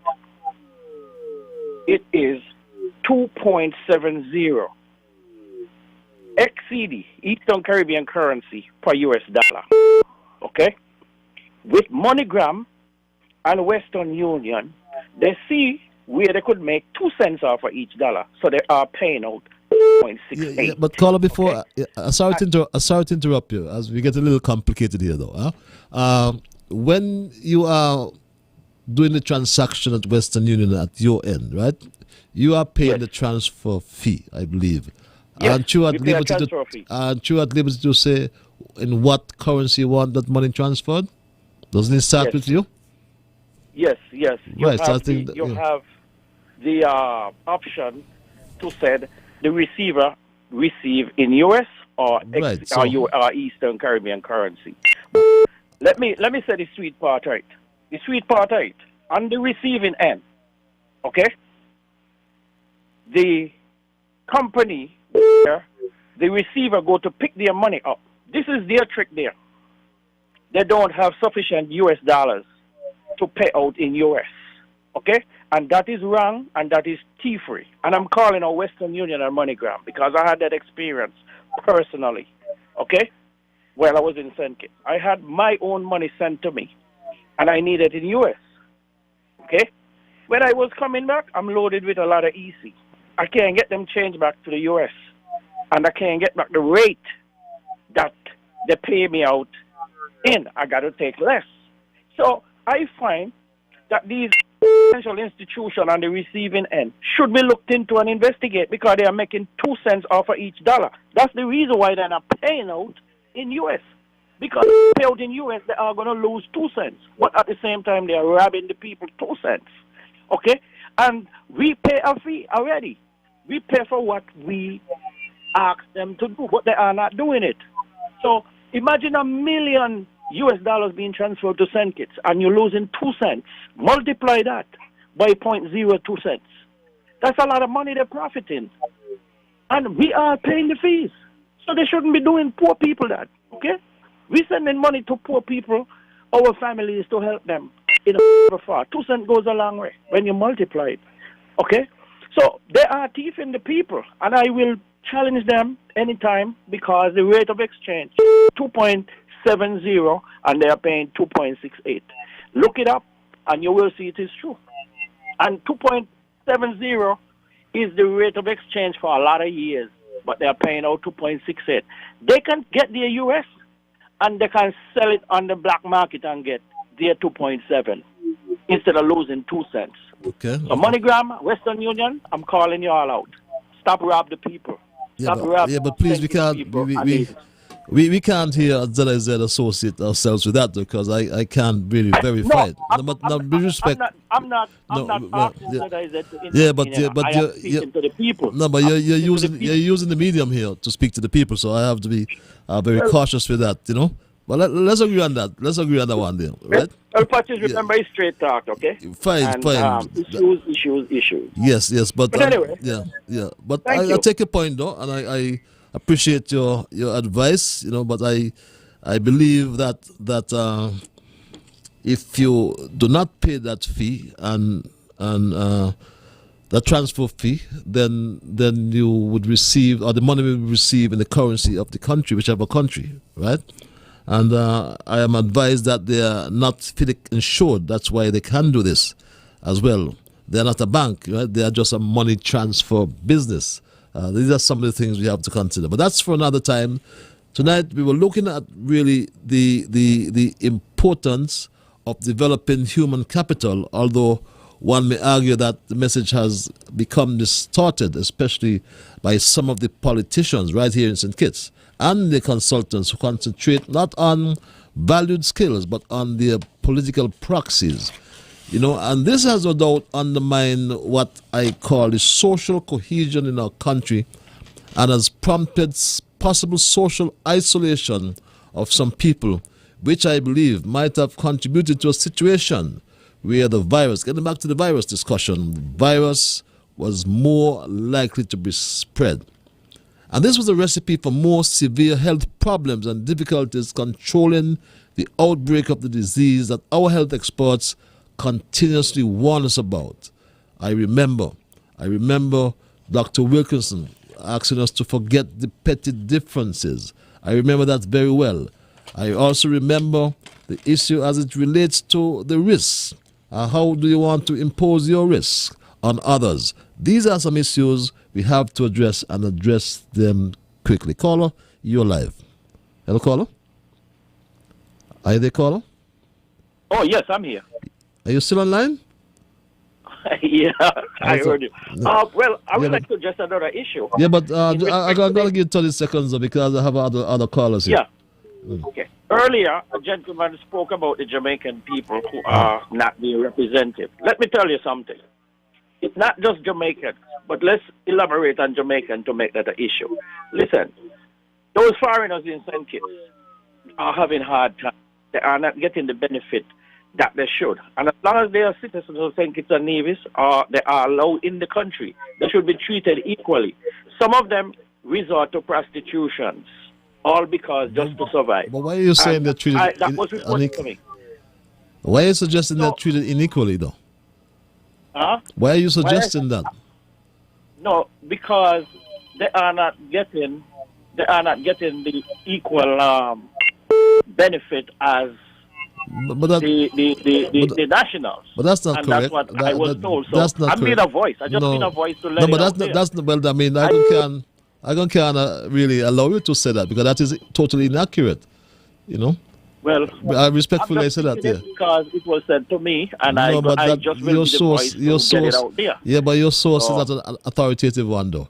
[SPEAKER 13] it is 2.70 XCD, Eastern Caribbean currency, per U.S. dollar. Okay? With MoneyGram and Western Union, they see where they could make 2 cents off of each dollar. So they are paying out 0.68.
[SPEAKER 1] Yeah, but caller, before sorry to interrupt you, as we get a little complicated here though. When you are doing the transaction at Western Union at your end, right? You are paying the transfer fee, I believe.
[SPEAKER 13] Yes,
[SPEAKER 1] aren't you at
[SPEAKER 13] we pay a
[SPEAKER 1] liberty
[SPEAKER 13] transfer fee.
[SPEAKER 1] aren't you at liberty to say in what currency you want that money transferred? Doesn't it start with you?
[SPEAKER 13] Yes. You
[SPEAKER 1] Right, so I
[SPEAKER 13] have
[SPEAKER 1] think
[SPEAKER 13] have the option to send the receiver receive in U.S. or or Eastern Caribbean currency. Let me say the sweet part right. The sweet part right. On the receiving end, okay? The company where the receiver go to pick their money up. This is their trick there. They don't have sufficient U.S. dollars to pay out in U.S. Okay? And that is wrong, and that is thievery. And I'm calling on Western Union and MoneyGram because I had that experience personally. Okay? While I was in St. Kitts. I had my own money sent to me, and I needed it in U.S. Okay? When I was coming back, I'm loaded with a lot of EC. I can't get them changed back to the U.S. And I can't get back the rate that they pay me out in. I got to take less. So I find that these financial institutions on the receiving end should be looked into and investigate because they are making 2 cents off of each dollar. That's the reason why they're not paying out in U.S. Because if they pay out in U.S., they are going to lose 2 cents. But at the same time, they are robbing the people 2 cents. Okay? And we pay a fee already. We pay for what we ask them to do, but they are not doing it. So imagine $1 million US being transferred to St. Kitts and you're losing 2 cents. Multiply that by 0.02 cents. That's a lot of money they're profiting. And we are paying the fees. So they shouldn't be doing poor people that. Okay? We sending money to poor people, our families, to help them in a far. 2 cents goes a long way when you multiply it. Okay? So they are thieving the people, and I will challenge them anytime because the rate of exchange 2.70 2.70 and they are paying 2.68. Look it up and you will see it is true. And 2.70 is the rate of exchange for a lot of years, but they are paying out 2.68. They can get their US and they can sell it on the black market and get their 2.7 instead of losing 2 cents.
[SPEAKER 1] Okay.
[SPEAKER 13] So MoneyGram, Western Union, I'm calling you all out. Stop rob the people.
[SPEAKER 1] But please, we can't we can't here at ZIZ associate ourselves with that because I can't really verify it. But with respect,
[SPEAKER 13] I'm not asking ZIZ to intervene.
[SPEAKER 1] but
[SPEAKER 13] I am speaking to the people.
[SPEAKER 1] No, but you're using the medium here to speak to the people, so I have to be very cautious with that, But let's agree on that. Let's agree on that one there, right?
[SPEAKER 13] Well, Patrice, remember it's straight talk, okay?
[SPEAKER 1] Fine.
[SPEAKER 13] Issues.
[SPEAKER 1] Yes, but
[SPEAKER 13] anyway.
[SPEAKER 1] Yeah. But I take your point though, and I appreciate your advice, But I believe that if you do not pay that fee and the transfer fee, then you would receive, or the money will be received in the currency of the country, whichever country, right? And I am advised that they are not FIDIC insured. That's why they can do this as well. They're not a bank, right? They are just a money transfer business. These are some of the things we have to consider. But that's for another time. Tonight we were looking at really the importance of developing human capital, although one may argue that the message has become distorted, especially by some of the politicians right here in St. Kitts and the consultants who concentrate not on valued skills but on their political proxies. And this has no doubt undermined what I call the social cohesion in our country and has prompted possible social isolation of some people, which I believe might have contributed to a situation where the virus, getting back to the virus discussion, virus was more likely to be spread. And this was a recipe for more severe health problems and difficulties controlling the outbreak of the disease that our health experts continuously warn us about. I remember Dr. Wilkinson asking us to forget the petty differences. I remember that very well. I also remember the issue as it relates to the risks. How do you want to impose your risk on others? These are some issues we have to address and address them quickly. Caller, you're live. Hello, caller? Are you there, caller?
[SPEAKER 13] Oh, yes, I'm here.
[SPEAKER 1] Are you still online?
[SPEAKER 13] Yeah, I heard you. Well, I would like to address another issue.
[SPEAKER 1] Yeah, but I'm going to give 30 seconds though, because I have other callers here.
[SPEAKER 13] Yeah. Okay. Earlier, a gentleman spoke about the Jamaican people who are not being represented. Let me tell you something. It's not just Jamaicans, but let's elaborate on Jamaican to make that an issue. Listen, those foreigners in St. Kitts are having hard time. They are not getting the benefit that they should. And as long as they are citizens of St. Kitts and Nevis, or they are allowed in the country, they should be treated equally. Some of them resort to prostitutions, all because just to survive.
[SPEAKER 1] But why are you saying they're treated
[SPEAKER 13] that was reported to me.
[SPEAKER 1] Why are you suggesting they're treated unequally, though?
[SPEAKER 13] Huh?
[SPEAKER 1] Why are you suggesting that?
[SPEAKER 13] No, because they are not getting the equal benefit as the nationals.
[SPEAKER 1] But that's not
[SPEAKER 13] and
[SPEAKER 1] correct.
[SPEAKER 13] That's what I was told. So
[SPEAKER 1] that's not
[SPEAKER 13] I'm being a voice. I just need a voice to let
[SPEAKER 1] No, but
[SPEAKER 13] it
[SPEAKER 1] that's not. Well, I mean, I don't can really allow you to say that because that is totally inaccurate.
[SPEAKER 13] Well,
[SPEAKER 1] I respectfully say that. Yeah.
[SPEAKER 13] Because it was said to me, and I just will be the voice to get it out there.
[SPEAKER 1] Yeah, but your source is not an authoritative one, though.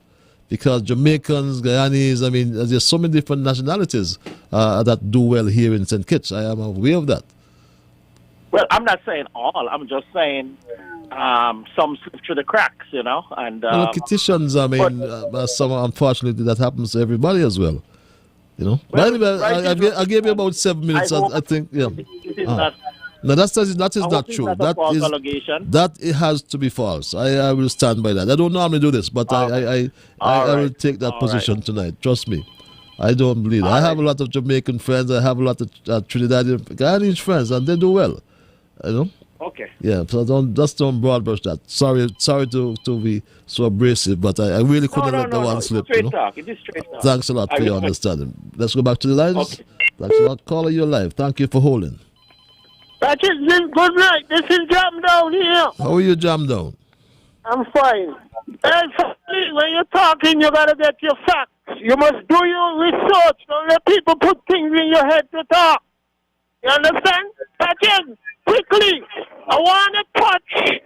[SPEAKER 1] Because Jamaicans, Guyanese, I mean, there's so many different nationalities that do well here in St. Kitts. I am aware of that.
[SPEAKER 13] Well, I'm not saying all. I'm just saying some slip through the cracks, And
[SPEAKER 1] Kittitians, I mean, some unfortunately that happens to everybody as well.
[SPEAKER 13] Well,
[SPEAKER 1] but anyway, I gave you about 7 minutes. I think, yeah.
[SPEAKER 13] It is not.
[SPEAKER 1] No, that is not true. That it has to be false. I will stand by that. I don't normally do this, but I will take that position tonight. Trust me. I don't believe it. I have a lot of Jamaican friends. I have a lot of Trinidadian Guyanese friends, and they do well.
[SPEAKER 13] Okay.
[SPEAKER 1] Yeah, so don't broad brush that. Sorry to be so abrasive, but I really couldn't let the one slip.
[SPEAKER 13] Straight talk. It is straight talk.
[SPEAKER 1] Thanks a lot for your understanding. Let's go back to the lines.
[SPEAKER 13] Okay.
[SPEAKER 1] That's not caller your life. Thank you for holding.
[SPEAKER 18] That is good night. This is Jam Down here.
[SPEAKER 1] How are you, Jam Down?
[SPEAKER 18] I'm fine. And finally, when you're talking, you gotta get your facts. You must do your research. Don't let people put things in your head to talk. You understand? That is, quickly, I want to touch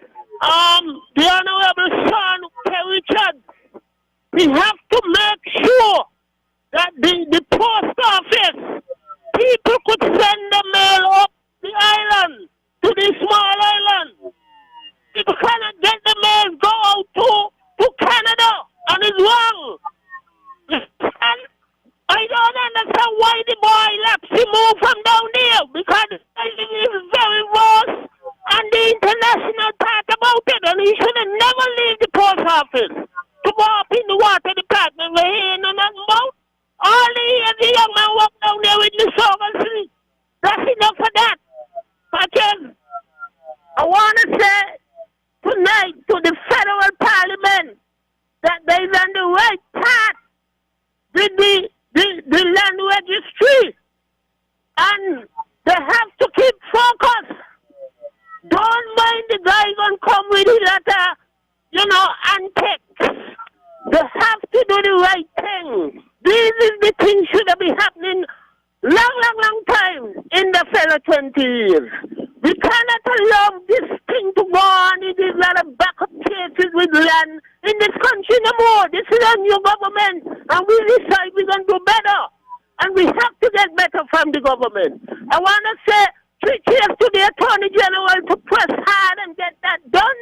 [SPEAKER 18] the Honorable Son Perry Chad. We have to make sure that the post office, people could send the mail up the island, to the small island. People cannot get the mail go out to Canada, and it's wrong. And I don't understand why the boy left. He moved from down there, because it is very worse, and the international part about it, and he should have never leave the post office to go up in the water department where he ain't know nothing about. All the young man walk down there with the sober sleep. That's enough for that. But I want to say tonight to the federal parliament that they're on the right path with the land registry, and they have to keep focus. Don't mind the guy gonna come with the letter, antics. They have to do the right thing. This is the thing should have been happening long time in the fellow 20 years. We cannot allow this thing to go on. It is a lot of backup cases with land in this country no more. This is a new government, and we decide we're going to do better. And we have to get better from the government. I want to say 3 cheers to the Attorney General to press hard and get that done.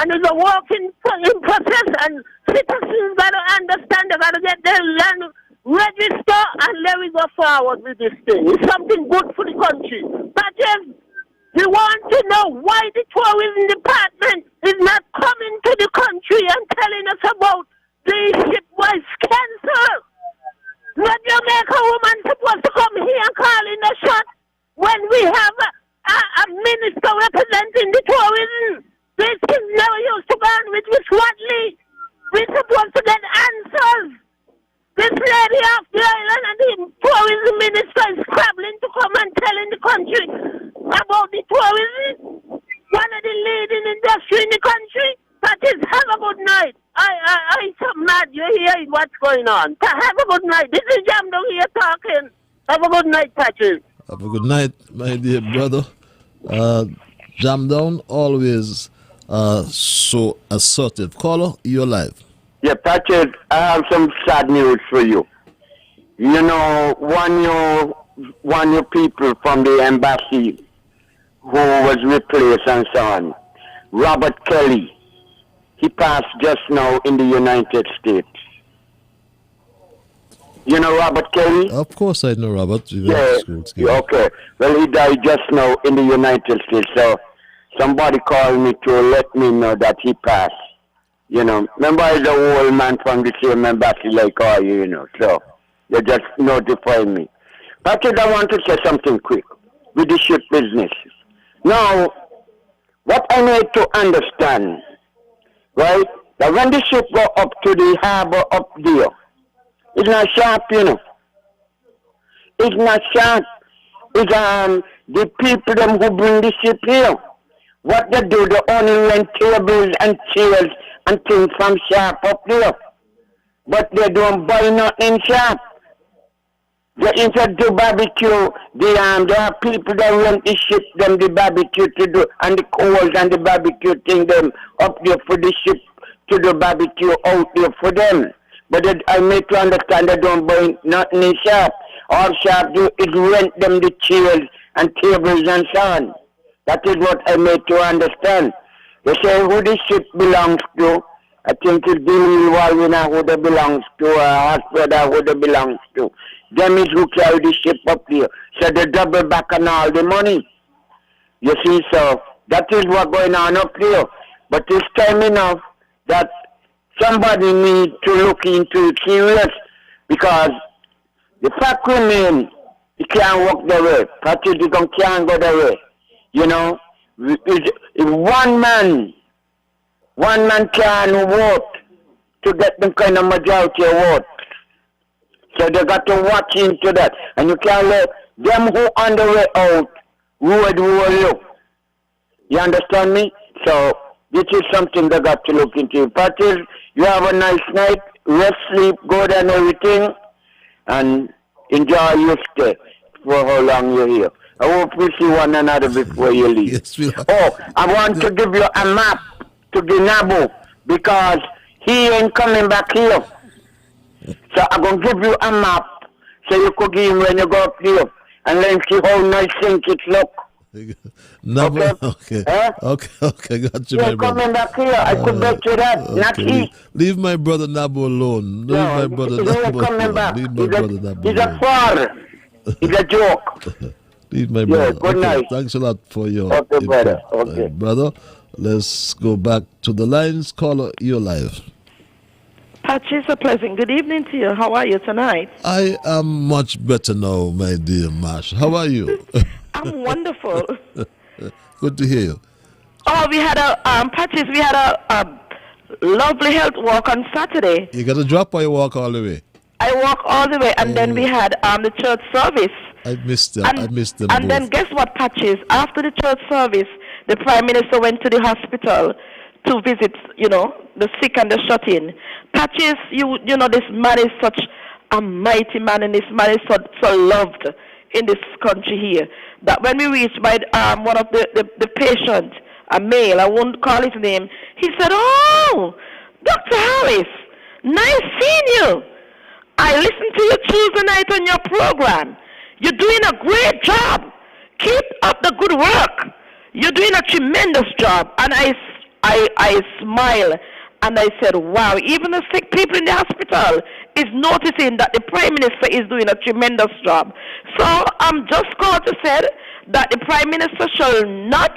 [SPEAKER 18] And it's a work in process, and citizens got to understand they got to get their land register, and let me go forward with this thing. It's something good for the country. But if we want to know why the tourism department is not coming to the country and telling us about the shipwise cancer. What Jamaica woman supposed to come here and call in a shot when we have a minister representing the tourism? These things never used to go on with Miss Watley. We're supposed to get answers. This lady off the island and the tourism minister is scrabbling to come and telling the country about the tourism. One of the leading industry in the country. That is, have a good night. I so mad you hear what's going on. Have a good night. This is Jam down here talking. Have a good night, Patrick.
[SPEAKER 1] Have a good night, my dear brother. Jam down, always so assertive. Caller, you're live.
[SPEAKER 16] Yeah, Patrick, I have some sad news for you. You know, one of people from the embassy who was replaced and so on, Robert Kelly, he passed just now in the United States. You know Robert Kelly?
[SPEAKER 1] Of course I know Robert.
[SPEAKER 16] Yeah, okay. Well, he died just now in the United States, so somebody called me to let me know that he passed. You know, remember he's an old man from the same embassy like all you, so they just notified me. Patrick, I want to say something quick with the ship business. Now, what I need to understand, right, that when the ship go up to the harbor up there, it's not sharp, It's not sharp. It's the people them who bring the ship here. What they do, they only rent tables and chairs and things from sharp up there. But they don't buy nothing sharp. They instead do barbecue, there are people that rent the ship them the barbecue to do, and the coals and the barbecue thing them up there for the ship to do barbecue out there for them. But I make to understand they don't buy nothing in sharp. All sharp do is rent them the chairs and tables and so on. That is what I made to understand. They say who the ship belongs to. I think it's Billy Walwina who they belongs to, Hospital who they belongs to. Them is who carry the ship up there. So they double back on all the money. You see, so that is what going on up there. But it's time enough that somebody needs to look into it serious, because the fact remains, you can't walk the way. Patrick, you can't go the way. You know, if one man can vote to get them kind of majority vote. So they got to watch into that. And you can't let
[SPEAKER 10] Them who on the way out, road will look. You understand me? So this is something they got to look into. Patrick, you have a nice night, rest, sleep, good and everything, and enjoy your stay for how long you're here. I hope we see one another before you leave.
[SPEAKER 1] Yes,
[SPEAKER 10] I want to give you a map to the Nabu because he ain't coming back here. So I'm going to give you a map so you could give him when you go up there and then see how nice things it look.
[SPEAKER 1] Okay. Okay, got you, my brother.
[SPEAKER 10] Coming back here, I could bet you that.
[SPEAKER 1] Okay.
[SPEAKER 10] Not he.
[SPEAKER 1] Leave my brother Nabo alone. Leave my brother Nabo alone. Leave my brother Nabo
[SPEAKER 10] He's a fraud. He's a joke.
[SPEAKER 1] Leave my brother.
[SPEAKER 10] Good night.
[SPEAKER 1] Thanks a lot for your
[SPEAKER 10] input, brother.
[SPEAKER 1] Brother, let's go back to the lines. Caller, you're live.
[SPEAKER 19] Patches, a pleasant good evening to you. How are you tonight?
[SPEAKER 1] I am much better now, my dear Marsh. How are you?
[SPEAKER 19] I'm wonderful.
[SPEAKER 1] Good to hear you.
[SPEAKER 19] Oh, we had Patches, we had a lovely health walk on Saturday.
[SPEAKER 1] You got to drop or you walk all the way?
[SPEAKER 19] I walk all the way, and then we had the church service.
[SPEAKER 1] I missed them. I missed them.
[SPEAKER 19] And then guess what, Patches? After the church service, the Prime Minister went to the hospital to visit, the sick and the shut-in. Patches, you know, this man is such a mighty man, and this man is so loved in this country here, that when we reached by one of the patients, a male, I won't call his name, he said, "Oh, Dr. Harris, nice seeing you. I listened to you Tuesday night on your program. You're doing a great job. Keep up the good work. You're doing a tremendous job." And I smile and I said, wow, even the sick people in the hospital is noticing that the Prime Minister is doing a tremendous job. So I'm just called to say that the Prime Minister shall not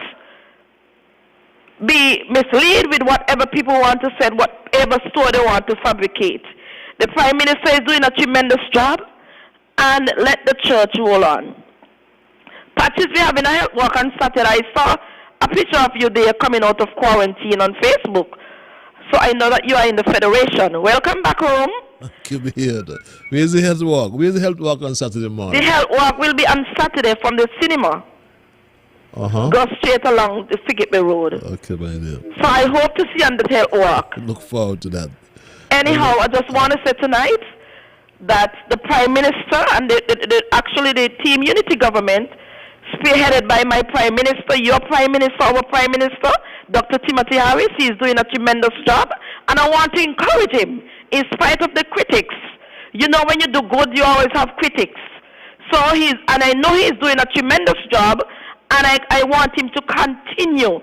[SPEAKER 19] be misled with whatever people want to say, whatever story they want to fabricate. The Prime Minister is doing a tremendous job, and let the church roll on. Patches, we having a health walk on Saturday. I saw a picture of you there coming out of quarantine on Facebook. So I know that you are in the Federation. Welcome back home.
[SPEAKER 1] Keep me here. Where's the health walk? Where's the health walk on Saturday morning?
[SPEAKER 19] The health walk will be on Saturday from the cinema. Go straight along the Sigipe Road.
[SPEAKER 1] Okay, my dear.
[SPEAKER 19] So I hope to see you on the health walk.
[SPEAKER 1] Look forward to that.
[SPEAKER 19] Anyhow, I just want to say tonight that the Prime Minister and actually the Team Unity government, spearheaded by my Prime Minister, your Prime Minister, our Prime Minister, Dr. Timothy Harris, he is doing a tremendous job, and I want to encourage him in spite of the critics. You know, when you do good, you always have critics. So I know he's doing a tremendous job, and I want him to continue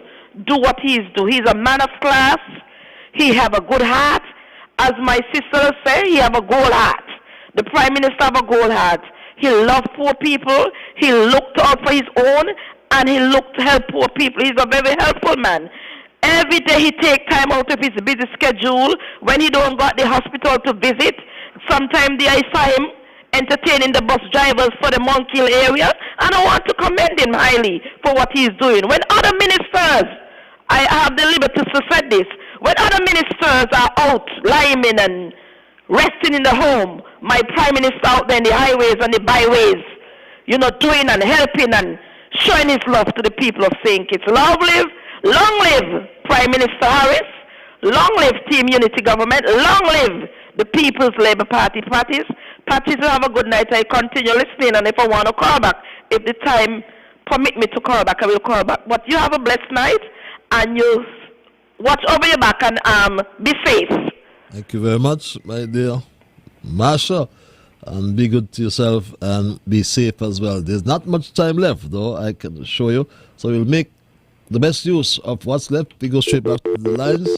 [SPEAKER 19] do what he's doing. He's a man of class. He have a good heart. As my sister say, he have a gold heart. The Prime Minister have a gold heart. He loved poor people. He looked out for his own, and he looked to help poor people. He's a very helpful man. Every day he take time out of his busy schedule when he don't go at the hospital to visit. Sometimes I saw him entertaining the bus drivers for the Monkey Hill area, and I want to commend him highly for what he's doing. When other ministers, I have the liberty to say this, when other ministers are out liming and resting in the home, my Prime Minister out there in the highways and the byways, doing and helping and showing his love to the people of St. Kitts. Long live Prime Minister Harris, long live Team Unity government, long live the People's Labour Party parties. Parties, have a good night. I continue listening, and if I want to call back, if the time permit me to call back, I will call back. But you have a blessed night, and you watch over your back and be safe.
[SPEAKER 1] Thank you very much, my dear Marsha, and be good to yourself and be safe as well. There's not much time left, though, I can show you. So we'll make the best use of what's left. We go straight back to the lines.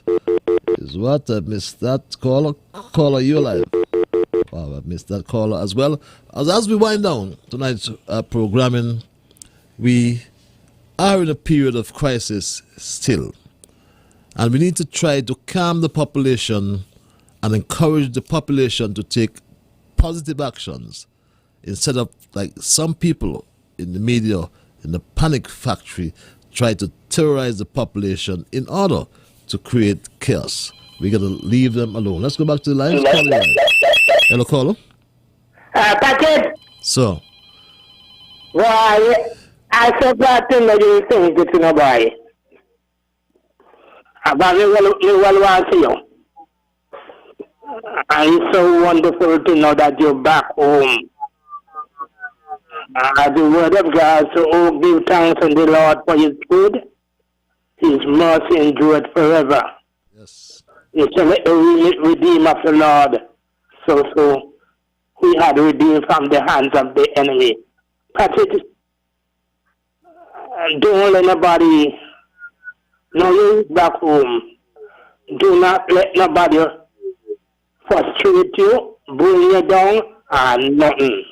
[SPEAKER 1] Is what? I missed that caller. Caller, you're live. Wow, I missed that caller as well. As we wind down tonight's programming, we are in a period of crisis still. And we need to try to calm the population and encourage the population to take positive actions instead of, like some people in the media, in the panic factory, try to terrorize the population in order to create chaos. We're going to leave them alone. Let's go back to the lines. Hello, caller.
[SPEAKER 12] Patrick.
[SPEAKER 1] So,
[SPEAKER 11] Why, I said that thing that you think it's in a boy. But we will want to see you. And it's so wonderful to know that you're back home. The word of God, so give thanks unto the Lord for his good. His mercy endureth forever.
[SPEAKER 1] Yes.
[SPEAKER 11] It's a redeem of the Lord. So he had redeemed from the hands of the enemy. Patrick, don't let nobody know you back home. Do not let nobody frustrate you, bring you down, and nothing.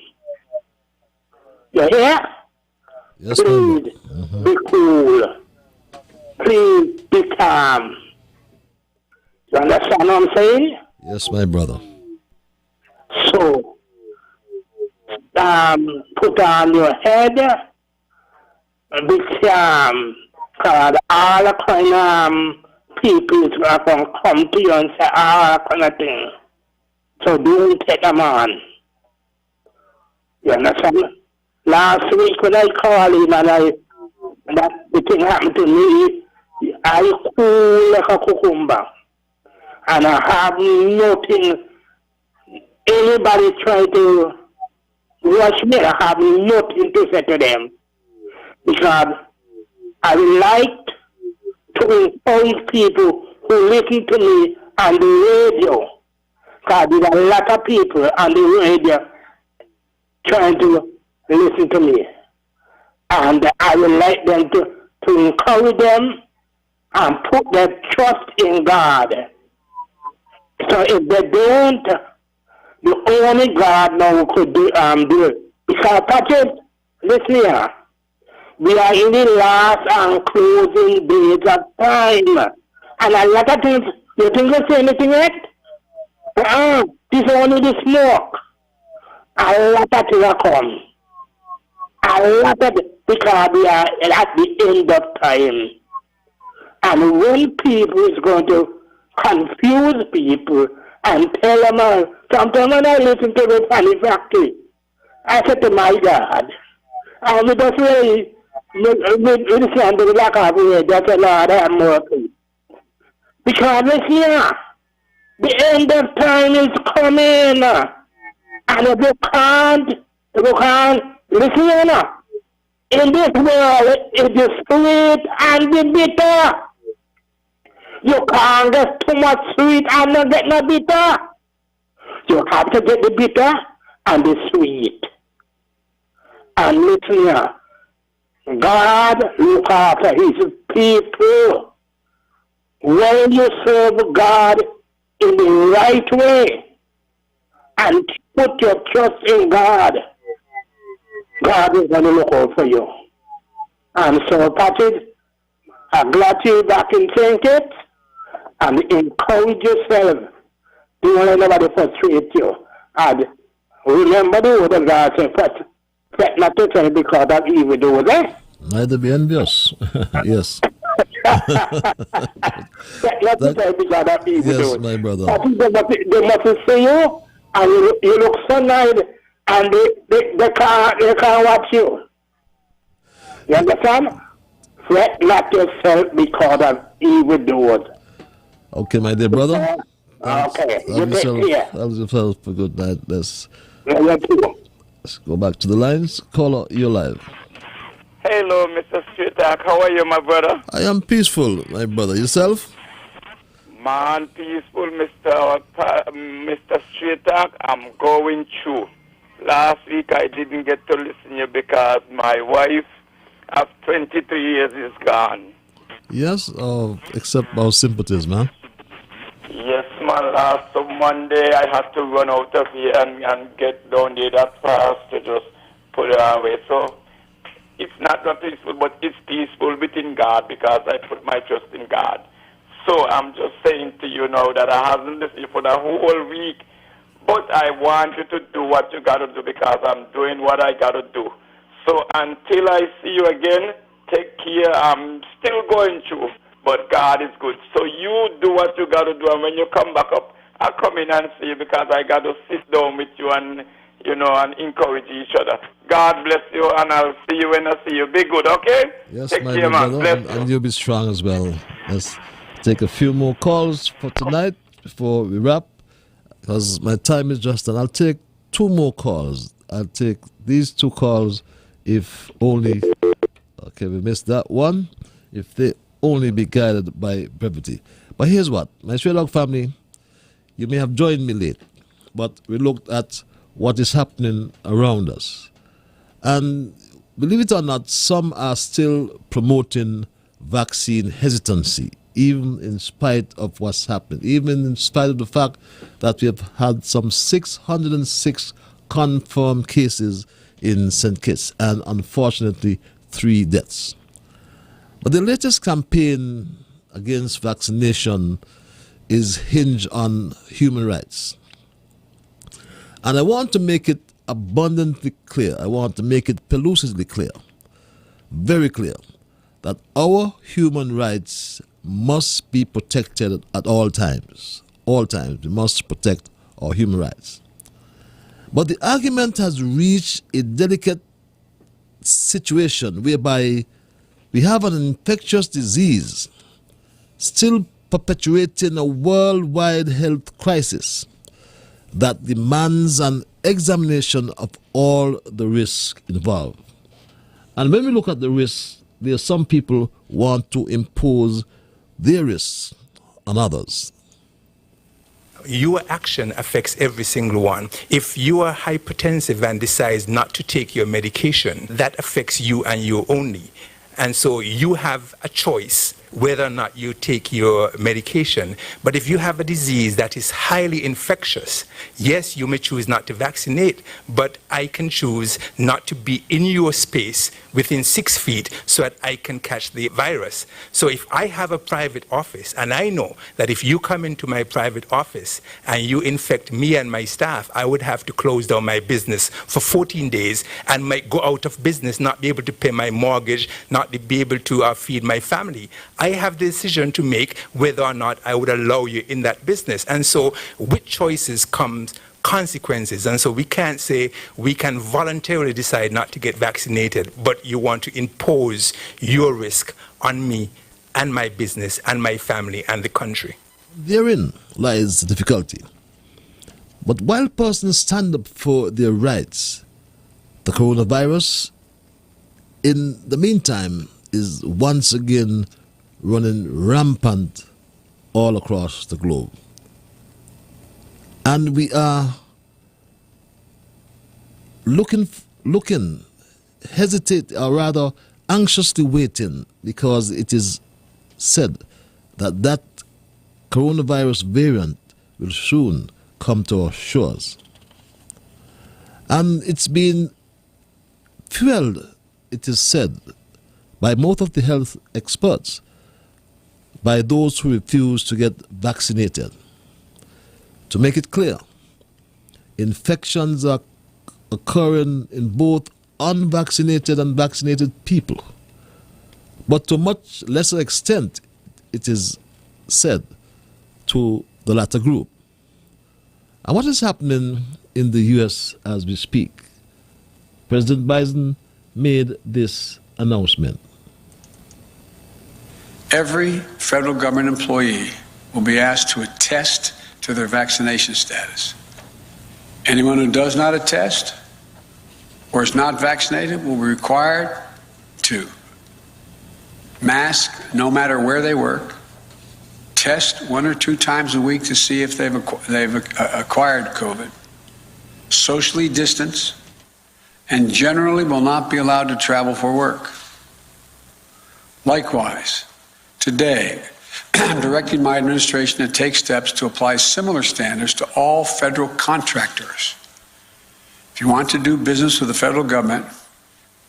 [SPEAKER 11] You hear?
[SPEAKER 1] Yes,
[SPEAKER 11] please be cool. Please be calm. You understand what I'm saying?
[SPEAKER 1] Yes, my brother.
[SPEAKER 11] So, put on your head, be calm, because all kind of people are going to come to you and say all kind of things. So don't take them on. You understand? Last week when I called him and the thing happened to me, I cool like a cucumber. And I have nothing. Anybody try to rush me, I have nothing to say to them. Because I like to encourage people who listen to me on the radio. Because there's a lot of people on the radio trying to listen to me. And I would like them to encourage them and put their trust in God. So if they don't, the only God now could do it. Because Patrick, listen here. We are in the last and closing days of time. And a lot of things, you think you say anything yet? This is only the smoke. A lot of things are come. A lot of because we are at the end of time. And when people is going to confuse people and tell them, sometimes when I listen to the Funny Factory, I said to my God, we just really, we stand to the back of the way, that's a Lord have mercy. Because listen, the end of time is coming. And if you can't, listen, in this world, it is sweet and the bitter. You can't get too much sweet and not get no bitter. You have to get the bitter and the sweet. And listen here, God look after his people. When you serve God in the right way and put your trust in God, God is going to look out for you. And so, Patrick, I'm glad you're back in St. Kitts, and encourage yourself. Don't let nobody frustrate you. And remember the word of God says, fret not to tell because of evil doers, eh?
[SPEAKER 1] Neither be envious. Yes.
[SPEAKER 11] Fret not to tell because of evil doers.
[SPEAKER 1] Yes, my brother.
[SPEAKER 11] They must see you, and you look so nice, and they can't watch you. You understand? Fret not yourself because of evil doers.
[SPEAKER 1] Okay, my dear brother.
[SPEAKER 11] Okay.
[SPEAKER 1] Have yourself a good night. Let's go back to the lines. Caller, you're live.
[SPEAKER 20] Hello, Mr. Streetak. How are you, my brother?
[SPEAKER 1] I am peaceful, my brother. Yourself?
[SPEAKER 20] Man, peaceful, Mr. Streetak. I'm going through. Last week I didn't get to listen to you because my wife of 23 years is gone.
[SPEAKER 1] Yes, accept our sympathies, man.
[SPEAKER 20] Yes, man. Last Monday I had to run out of here and get down there that fast to just put her away. So it's not peaceful, but it's peaceful within God because I put my trust in God. So I'm just saying to you now that I haven't listened for the whole week, but I want you to do what you got to do because I'm doing what I got to do. So until I see you again, take care. I'm still going through, but God is good. So you do what you got to do, and when you come back up, I'll come in and see you because I got to sit down with you and and encourage each other. God bless you, and I'll see you when I see you. Be good, okay?
[SPEAKER 1] Yes,
[SPEAKER 20] Take
[SPEAKER 1] my
[SPEAKER 20] care,
[SPEAKER 1] dear
[SPEAKER 20] man.
[SPEAKER 1] brother,
[SPEAKER 20] Bless
[SPEAKER 1] and you'll be strong as well. Let's take a few more calls for tonight before we wrap, because my time is just done. I'll take 2 more calls. I'll take these 2 calls if only, okay, we missed that one, if they only be guided by brevity. But here's what, my Stray Dog family, you may have joined me late, but we looked at what is happening around us. And believe it or not, some are still promoting vaccine hesitancy, even in spite of what's happened, even in spite of the fact that we have had some 606 confirmed cases in St. Kitts and unfortunately 3 deaths. But the latest campaign against vaccination is hinged on human rights. And I want to make it abundantly clear, I want to make it pellucidly clear, very clear, that our human rights must be protected at all times. All times, we must protect our human rights. But the argument has reached a delicate situation whereby we have an infectious disease still perpetuating a worldwide health crisis that demands an examination of all the risks involved. And when we look at the risks, there are some people who want to impose their risks on others.
[SPEAKER 6] Your action affects every single one. If you are hypertensive and decide not to take your medication, that affects you and you only. And so you have a choice whether or not you take your medication. But if you have a disease that is highly infectious, yes, you may choose not to vaccinate, but I can choose not to be in your space within 6 feet so that I can catch the virus. So if I have a private office and I know that if you come into my private office and you infect me and my staff, I would have to close down my business for 14 days and might go out of business, not be able to pay my mortgage, not be able to feed my family. I have the decision to make whether or not I would allow you in that business. And so with choices comes consequences. And so we can't say we can voluntarily decide not to get vaccinated, but you want to impose your risk on me and my business and my family and the country.
[SPEAKER 1] Therein lies the difficulty. But while persons stand up for their rights, the coronavirus, in the meantime, is once again running rampant all across the globe. And we are looking, hesitate, or rather anxiously waiting, because it is said that that coronavirus variant will soon come to our shores. And it's been fueled, it is said, by most of the health experts, by those who refuse to get vaccinated. To make it clear, infections are occurring in both unvaccinated and vaccinated people. But to much lesser extent, it is said, to the latter group. And what is happening in the U.S. as we speak? President Biden made this announcement.
[SPEAKER 7] Every federal government employee will be asked to attest to their vaccination status. Anyone who does not attest or is not vaccinated will be required to mask no matter where they work, test 1 or 2 times a week to see if they've acquired COVID, socially distance, and generally will not be allowed to travel for work. Likewise, today, I'm directing my administration to take steps to apply similar standards to all federal contractors. If you want to do business with the federal government,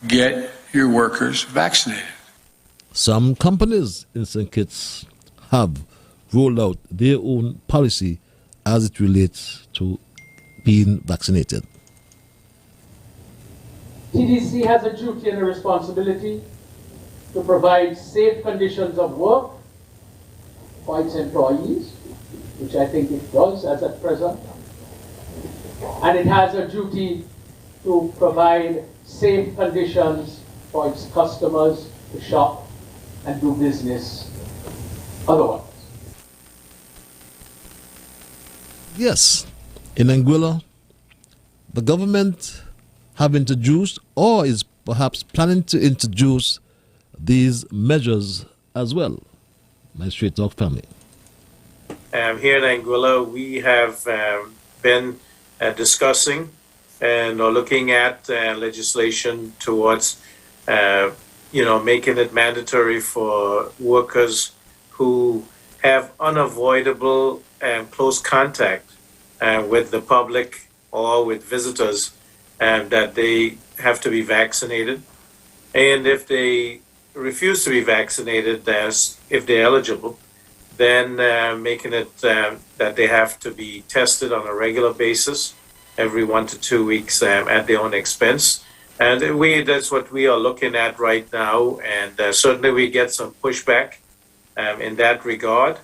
[SPEAKER 7] get your workers vaccinated.
[SPEAKER 1] Some companies in St. Kitts have rolled out their own policy as it relates to being vaccinated.
[SPEAKER 8] TDC has a duty and a responsibility to provide safe conditions of work for its employees, which I think it does as at present. and it has a duty to provide safe conditions for its customers to shop and do business otherwise.
[SPEAKER 1] Yes, in Anguilla, the government have introduced or is perhaps planning to introduce these measures as well, my Straight Talk family.
[SPEAKER 9] Here in Anguilla, we have been discussing and looking at legislation towards, making it mandatory for workers who have unavoidable and close contact with the public or with visitors, that they have to be vaccinated. And if they refuse to be vaccinated, if they're eligible, then making it that they have to be tested on a regular basis every 1 to 2 weeks at their own expense. And that's what we are looking at right now. And certainly we get some pushback in that regard.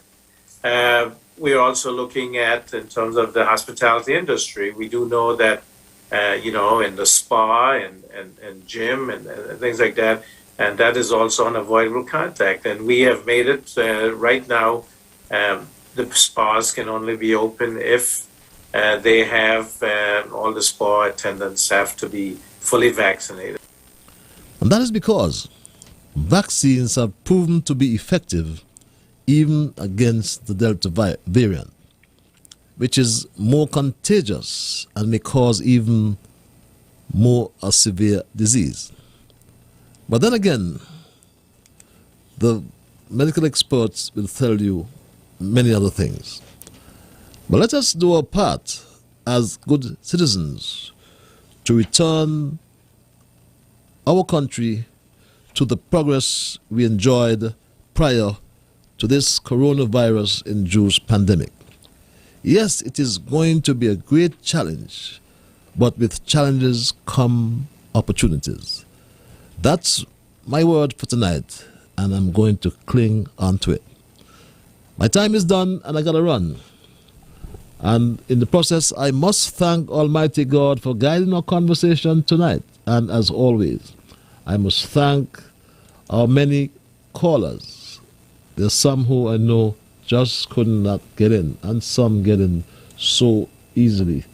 [SPEAKER 9] We're also looking at, in terms of the hospitality industry, we do know that, in the spa and gym and things like that, and that is also unavoidable contact. And we have made it right now, the spas can only be open if they have all the spa attendants have to be fully vaccinated.
[SPEAKER 1] And that is because vaccines have proven to be effective even against the Delta variant, which is more contagious and may cause even more a severe disease. But then again, the medical experts will tell you many other things. But let us do our part as good citizens to return our country to the progress we enjoyed prior to this coronavirus-induced pandemic. Yes, it is going to be a great challenge, but with challenges come opportunities. That's my word for tonight, and I'm going to cling on to it. My time is done, and I gotta run. And in the process, I must thank Almighty God for guiding our conversation tonight. And as always, I must thank our many callers. There's some who I know just could not get in, and some get in so easily,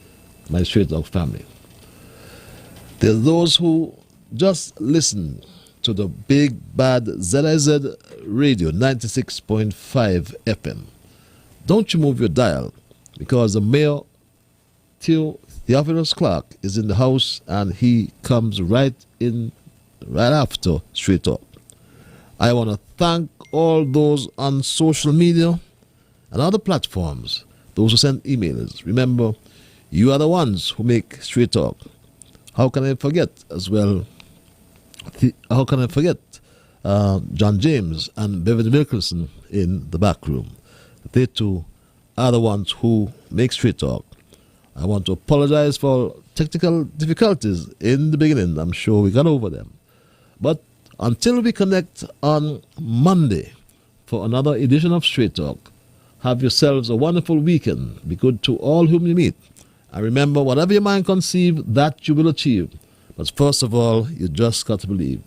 [SPEAKER 1] my Straight Talk family. There's those who just listen to the big bad ZIZ radio 96.5 FM. Don't you move your dial, because the Mayor Theophilus Clark is in the house, and he comes right after Straight Talk. I want to thank all those on social media and other platforms, those who send emails. Remember, you are the ones who make Straight Talk. How can I forget as well? How can I forget John James and Beverly Wilkerson in the back room? They too are the ones who make Straight Talk. I want to apologize for technical difficulties in the beginning. I'm sure we got over them. But until we connect on Monday for another edition of Straight Talk, have yourselves a wonderful weekend. Be good to all whom you meet. And remember, whatever your mind conceives, that you will achieve. But first of all, you just got to believe.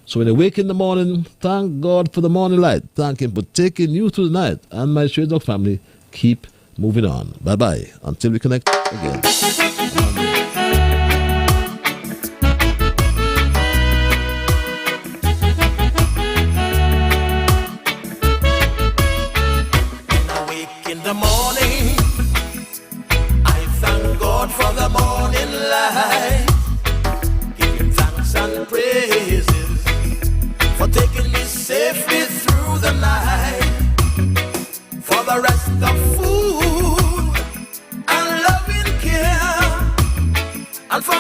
[SPEAKER 1] So when you wake in the morning, thank God for the morning light. Thank Him for taking you through the night. And my Straight Talk family, keep moving on. Bye-bye. Until we connect again.
[SPEAKER 21] In the morning, I thank God for the morning light. Give Him thanks and praises for taking me safely through the night. For the rest of food and loving care, and for